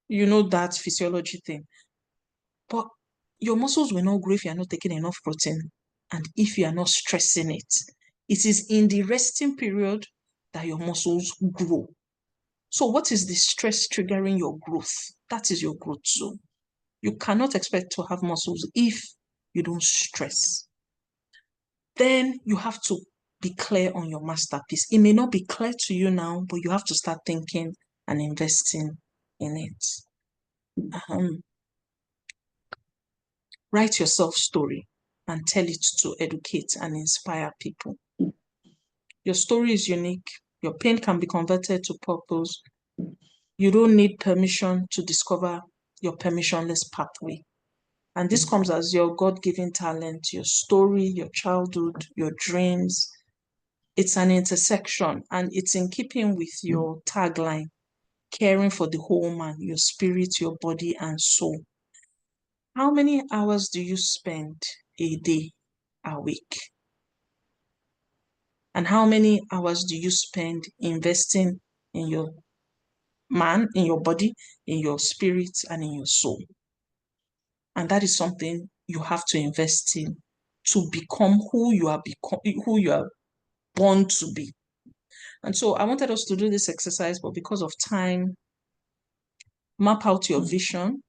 Speaker 2: You know that physiology thing. But your muscles will not grow if you are not taking enough protein and if you are not stressing it. It is in the resting period that your muscles grow. So what is the stress triggering your growth? That is your growth zone. You cannot expect to have muscles if you don't stress. Then you have to be clear on your masterpiece. It may not be clear to you now, but you have to start thinking and investing in it. write your self story and tell it to educate and inspire people. Your story is unique. Your pain can be converted to purpose. You don't need permission to discover your permissionless pathway. And this comes as your God-given talent, your story, your childhood, your dreams. It's an intersection, and it's in keeping with your tagline, caring for the whole man, your spirit, your body, and soul. How many hours do you spend a day, a week? And how many hours do you spend investing in your man, in your body, in your spirit, and in your soul? And that is something you have to invest in to become who you are born to be. And so I wanted us to do this exercise, but because of time, map out your vision.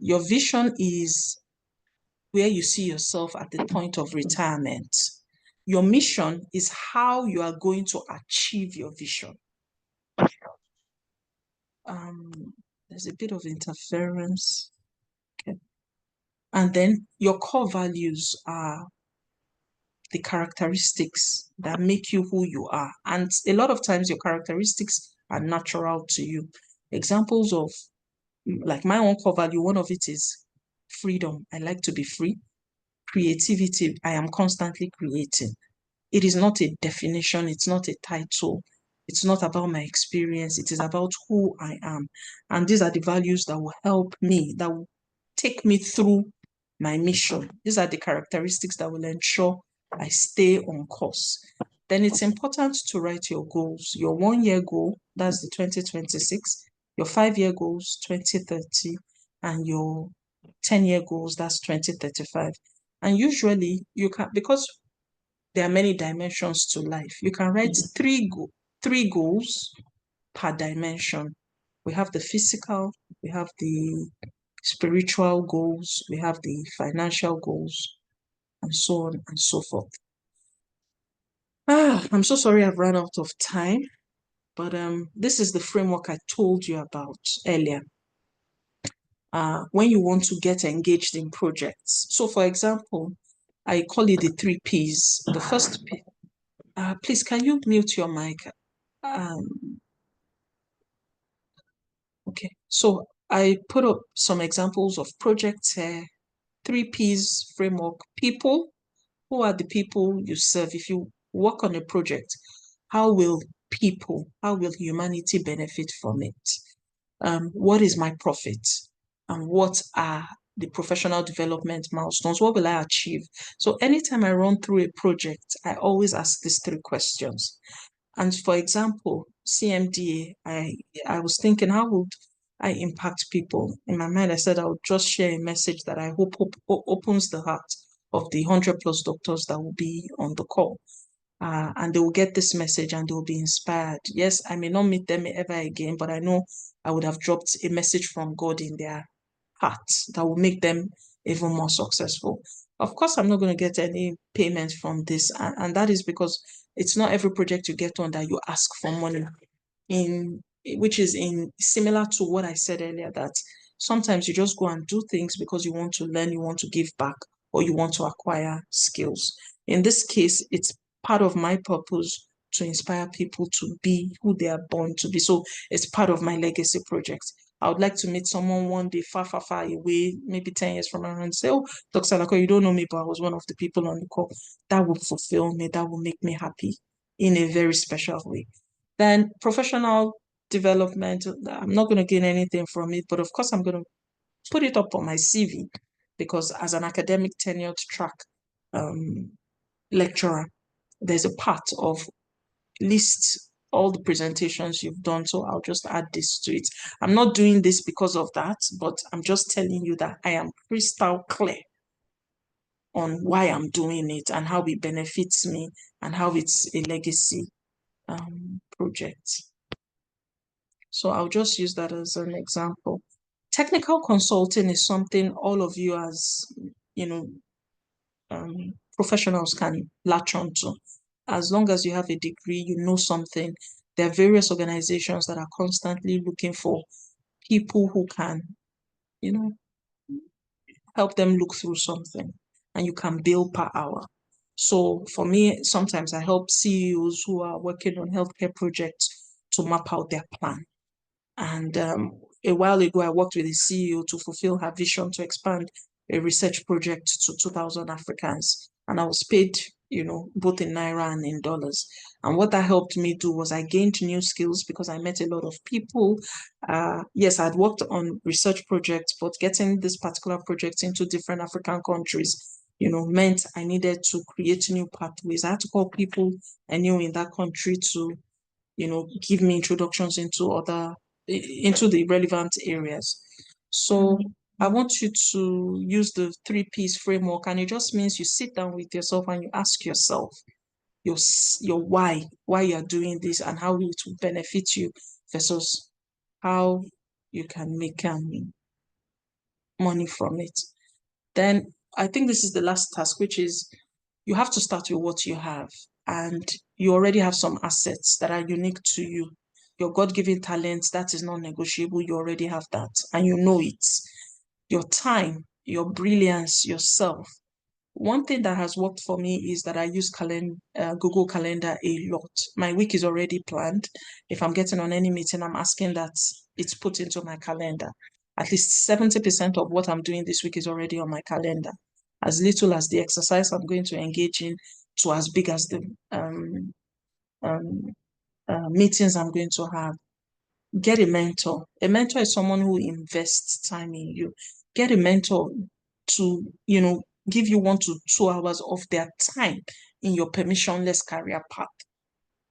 Speaker 2: Your vision is where you see yourself at the point of retirement. Your mission is how you are going to achieve your vision. There's a bit of interference. Okay. And then your core values are the characteristics that make you who you are. And a lot of times your characteristics are natural to you. Examples of, like my own core value, one of it is freedom. I like to be free. Creativity, I am constantly creating. It is not a definition, it's not a title, it's not about my experience, it is about who I am. And these are the values that will help me, that will take me through my mission. These are the characteristics that will ensure I stay on course. Then it's important to write your goals. Your 1 year goal, that's the 2026, your 5-year goals, 2030, and your 10-year goals, that's 2035. And usually you can, because there are many dimensions to life, you can write three goals per dimension. We have the physical, we have the spiritual goals, we have the financial goals, and so on and so forth. I'm so sorry I've run out of time, but this is the framework I told you about earlier. When you want to get engaged in projects. So for example, I call it the 3 Ps. The first P, please, can you mute your mic? Okay, so I put up some examples of projects here. 3 Ps framework. People. Who are the people you serve? If you work on a project, how will humanity benefit from it? What is my profit? And what are the professional development milestones? What will I achieve? So anytime I run through a project, I always ask these 3 questions. And for example, CMDA, I was thinking, how would I impact people? In my mind, I said I would just share a message that I hope opens the heart of the 100+ doctors that will be on the call. And they will get this message and they will be inspired. Yes, I may not meet them ever again, but I know I would have dropped a message from God in their hearts that will make them even more successful. Of course, I'm not going to get any payment from this. And that is because it's not every project you get on that you ask for money, which is similar to what I said earlier, that sometimes you just go and do things because you want to learn, you want to give back, or you want to acquire skills. In this case, it's part of my purpose to inspire people to be who they are born to be. So it's part of my legacy project. I would like to meet someone one day far, far, far away, maybe 10 years from now, and say, oh, Dr. Salako, you don't know me, but I was one of the people on the call. That will fulfill me. That will make me happy in a very special way. Then professional development, I'm not going to gain anything from it, but of course I'm going to put it up on my CV, because as an academic tenured track lecturer, there's a part of list all the presentations you've done. So I'll just add this to it. I'm not doing this because of that, but I'm just telling you that I am crystal clear on why I'm doing it and how it benefits me and how it's a legacy project. So I'll just use that as an example. Technical consulting is something all of you as, professionals can latch onto. As long as you have a degree, you know something. There are various organizations that are constantly looking for people who can, help them look through something, and you can bill per hour. So for me, sometimes I help CEOs who are working on healthcare projects to map out their plan. And a while ago, I worked with a CEO to fulfill her vision to expand a research project to 2,000 Africans. And I was paid, both in Naira and in dollars. And what that helped me do was I gained new skills because I met a lot of people. Yes, I'd worked on research projects, but getting this particular project into different African countries, meant I needed to create new pathways. I had to call people I knew in that country to, give me introductions into the relevant areas. So I want you to use the 3 P's framework, and it just means you sit down with yourself and you ask yourself your why you're doing this and how it will benefit you versus how you can make money from it. Then I think this is the last task, which is you have to start with what you have, and you already have some assets that are unique to you. Your God-given talents, that is not negotiable. You already have that, and you know it. Your time, your brilliance, yourself. One thing that has worked for me is that I use Google Calendar a lot. My week is already planned. If I'm getting on any meeting, I'm asking that it's put into my calendar. At least 70% of what I'm doing this week is already on my calendar. As little as the exercise I'm going to engage in to as big as the meetings I'm going to have. Get a mentor. A mentor is someone who invests time in you. Get a mentor to, give you 1 to 2 hours of their time in your permissionless career path.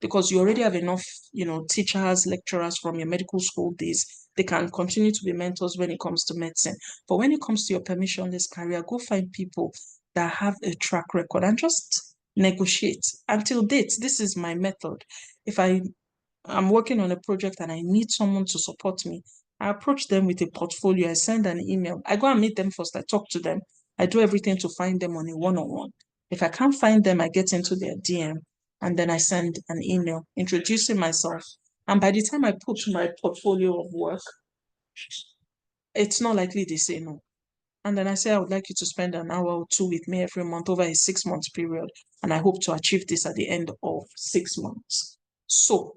Speaker 2: Because you already have enough, teachers, lecturers from your medical school days. They can continue to be mentors when it comes to medicine. But when it comes to your permissionless career, go find people that have a track record and just negotiate. Until date, this is my method. If I'm working on a project and I need someone to support me, I approach them with a portfolio. I send an email. I go and meet them first. I talk to them. I do everything to find them on a one-on-one. If I can't find them, I get into their DM and then I send an email introducing myself. And by the time I put my portfolio of work, it's not likely they say no. And then I say, I would like you to spend an hour or 2 with me every month over a 6-month period. And I hope to achieve this at the end of 6 months. So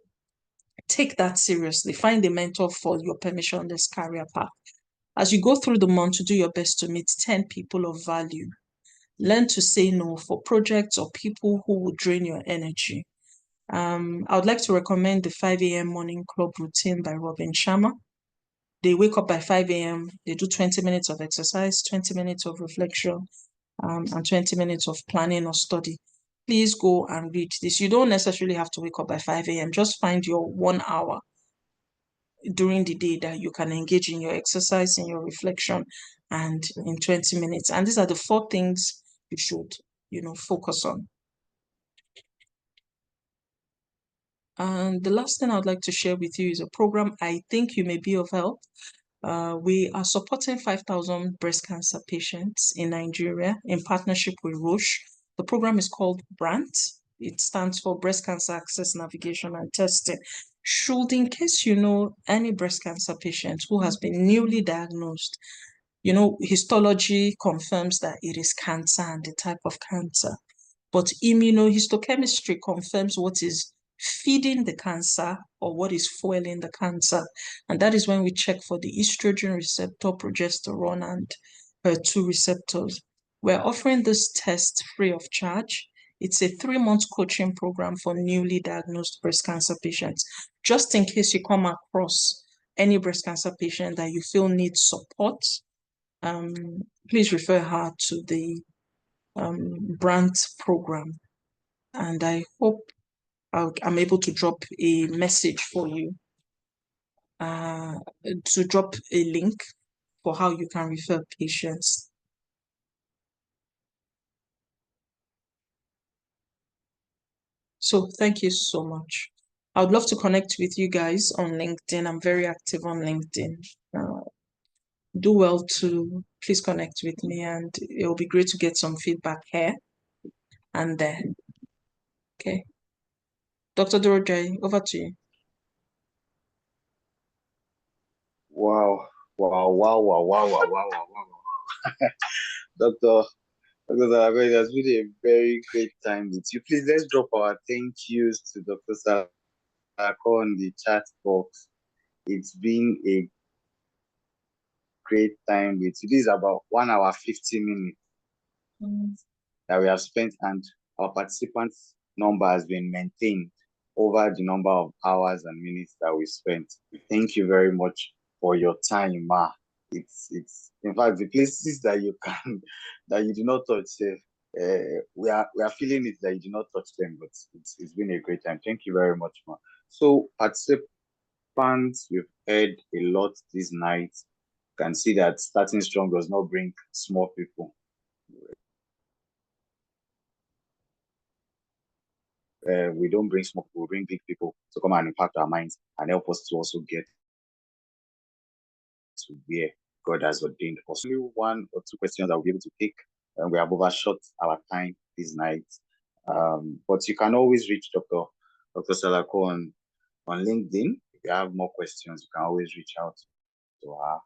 Speaker 2: take that seriously. Find a mentor for your permissionless career path. As you go through the month, do your best to meet 10 people of value. Learn to say no for projects or people who will drain your energy. I would like to recommend the 5 a.m. morning club routine by Robin Sharma. They wake up by 5 a.m. They do 20 minutes of exercise, 20 minutes of reflection, and 20 minutes of planning or study. Please go and read this. You don't necessarily have to wake up by 5 a.m. Just find your 1 hour during the day that you can engage in your exercise, in your reflection, and in 20 minutes. And these are the 4 things you should, focus on. And the last thing I would like to share with you is a program I think you may be of help. We are supporting 5,000 breast cancer patients in Nigeria in partnership with Roche. The program is called BRANT. It stands for Breast Cancer Access Navigation and Testing. Should, in case you know any breast cancer patient who has been newly diagnosed, histology confirms that it is cancer and the type of cancer. But immunohistochemistry confirms what is feeding the cancer or what is fueling the cancer. And that is when we check for the estrogen receptor, progesterone, and HER2 receptors. We're offering this test free of charge. It's a 3-month coaching program for newly diagnosed breast cancer patients. Just in case you come across any breast cancer patient that you feel needs support, please refer her to the Brand program. And I hope I'm able to drop a message for you, to drop a link for how you can refer patients. So thank you so much. I would love to connect with you guys on LinkedIn. I'm very active on LinkedIn. Do well to please connect with me, and it will be great to get some feedback here and there. Okay. Dr. Dorojai, over to you.
Speaker 4: Wow. Dr. Dr. Salako, it has been a very great time with you. Please, let's drop our thank yous to Dr. Salako on the chat box. It's been a great time with you. This is about 1 hour, 50 minutes that we have spent, and our participants' number has been maintained over the number of hours and minutes that we spent. Thank you very much for your time, Ma. It's in fact the places that you can that you do not touch. We are feeling it that you do not touch them, but it's been a great time. Thank you very much, Ma. So participants, we've heard a lot this night. You can see that starting strong does not bring small people. We don't bring small people, we bring big people to come and impact our minds and help us to also get to where God has ordained us. Only 1 or 2 questions that we'll be able to take, and we have overshot our time this night. But you can always reach Dr. Salako on LinkedIn. If you have more questions, you can always reach out to her.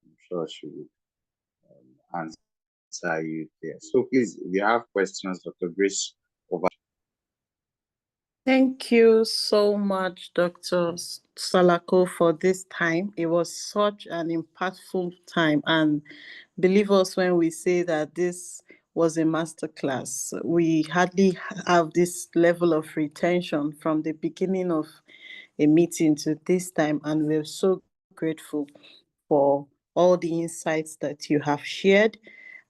Speaker 4: I'm sure she will answer you there. So please, if you have questions, Dr. Grace, over.
Speaker 1: Thank you so much, Dr. Salako, for this time. It was such an impactful time. And believe us when we say that this was a masterclass. We hardly have this level of retention from the beginning of a meeting to this time. And we're so grateful for all the insights that you have shared.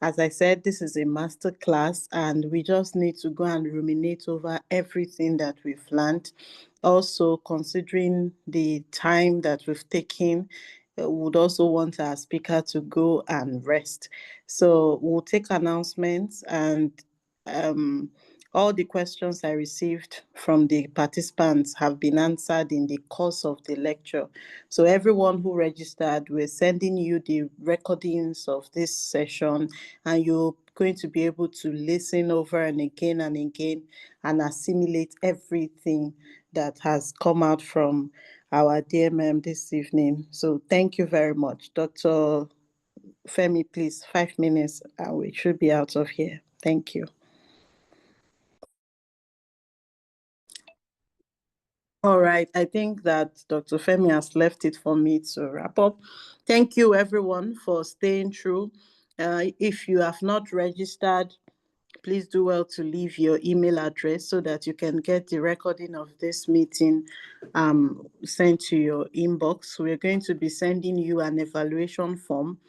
Speaker 1: As I said, this is a master class, and we just need to go and ruminate over everything that we've learned. Also, considering the time that we've taken, we would also want our speaker to go and rest. So we'll take announcements, and all the questions I received from the participants have been answered in the course of the lecture. So everyone who registered, we're sending you the recordings of this session, and you're going to be able to listen over and again and assimilate everything that has come out from our DMM this evening. So thank you very much. Dr. Femi, please, 5 minutes, and we should be out of here. Thank you. All right, I think that Dr. Femi has left it for me to wrap up. Thank you, everyone, for staying through. If you have not registered, please do well to leave your email address so that you can get the recording of this meeting sent to your inbox. We're going to be sending you an evaluation form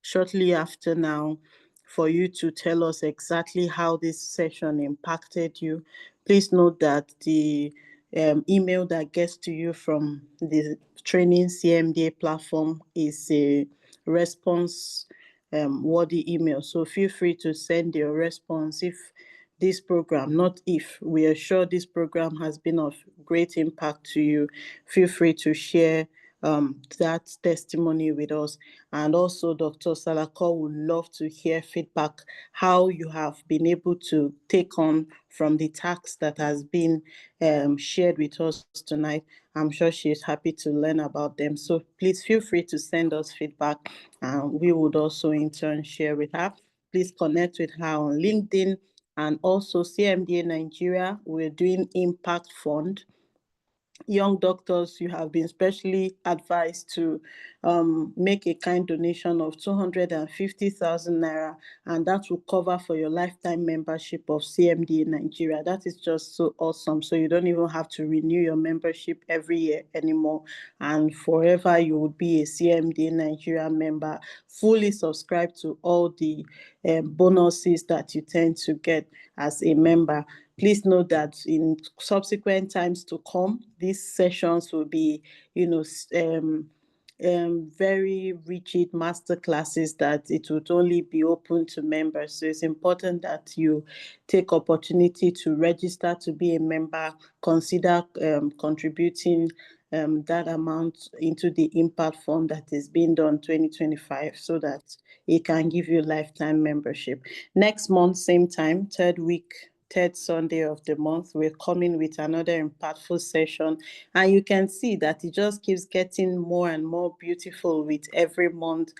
Speaker 1: shortly after now for you to tell us exactly how this session impacted you. Please note that the email that gets to you from the training CMDA platform is a response worthy email. So feel free to send your response if this program, not if, we are sure this program has been of great impact to you. Feel free to share that testimony with us. And also, Dr. Salako would love to hear feedback, how you have been able to take on from the task that has been shared with us tonight. I'm sure she is happy to learn about them. So please feel free to send us feedback, and we would also in turn share with her. Please connect with her on LinkedIn, and also CMDA Nigeria. We're doing Impact Fund. Young doctors, you have been specially advised to make a kind donation of 250,000 naira, and that will cover for your lifetime membership of CMDA Nigeria. That is just so awesome. So you don't even have to renew your membership every year anymore, and forever you would be a CMDA Nigeria member, fully subscribed to all the bonuses that you tend to get as a member. Please note that in subsequent times to come, these sessions will be, very rigid master classes that it would only be open to members. So it's important that you take opportunity to register to be a member, consider contributing that amount into the impact fund that is being done 2025, so that it can give you lifetime membership. Next month, same time, third Sunday of the month, we're coming with another impactful session, and you can see that it just keeps getting more and more beautiful with every month.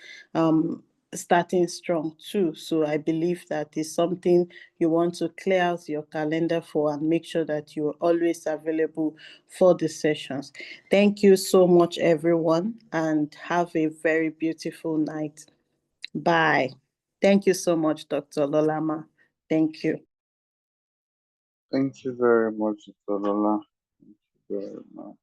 Speaker 1: starting strong too. So I believe that is something you want to clear out your calendar for and make sure that you're always available for the sessions. Thank you so much, everyone, and have a very beautiful night. Bye. Thank you so much, Dr. Lolama. Thank you.
Speaker 4: Thank you very much, Dr. Lola. Thank you very much.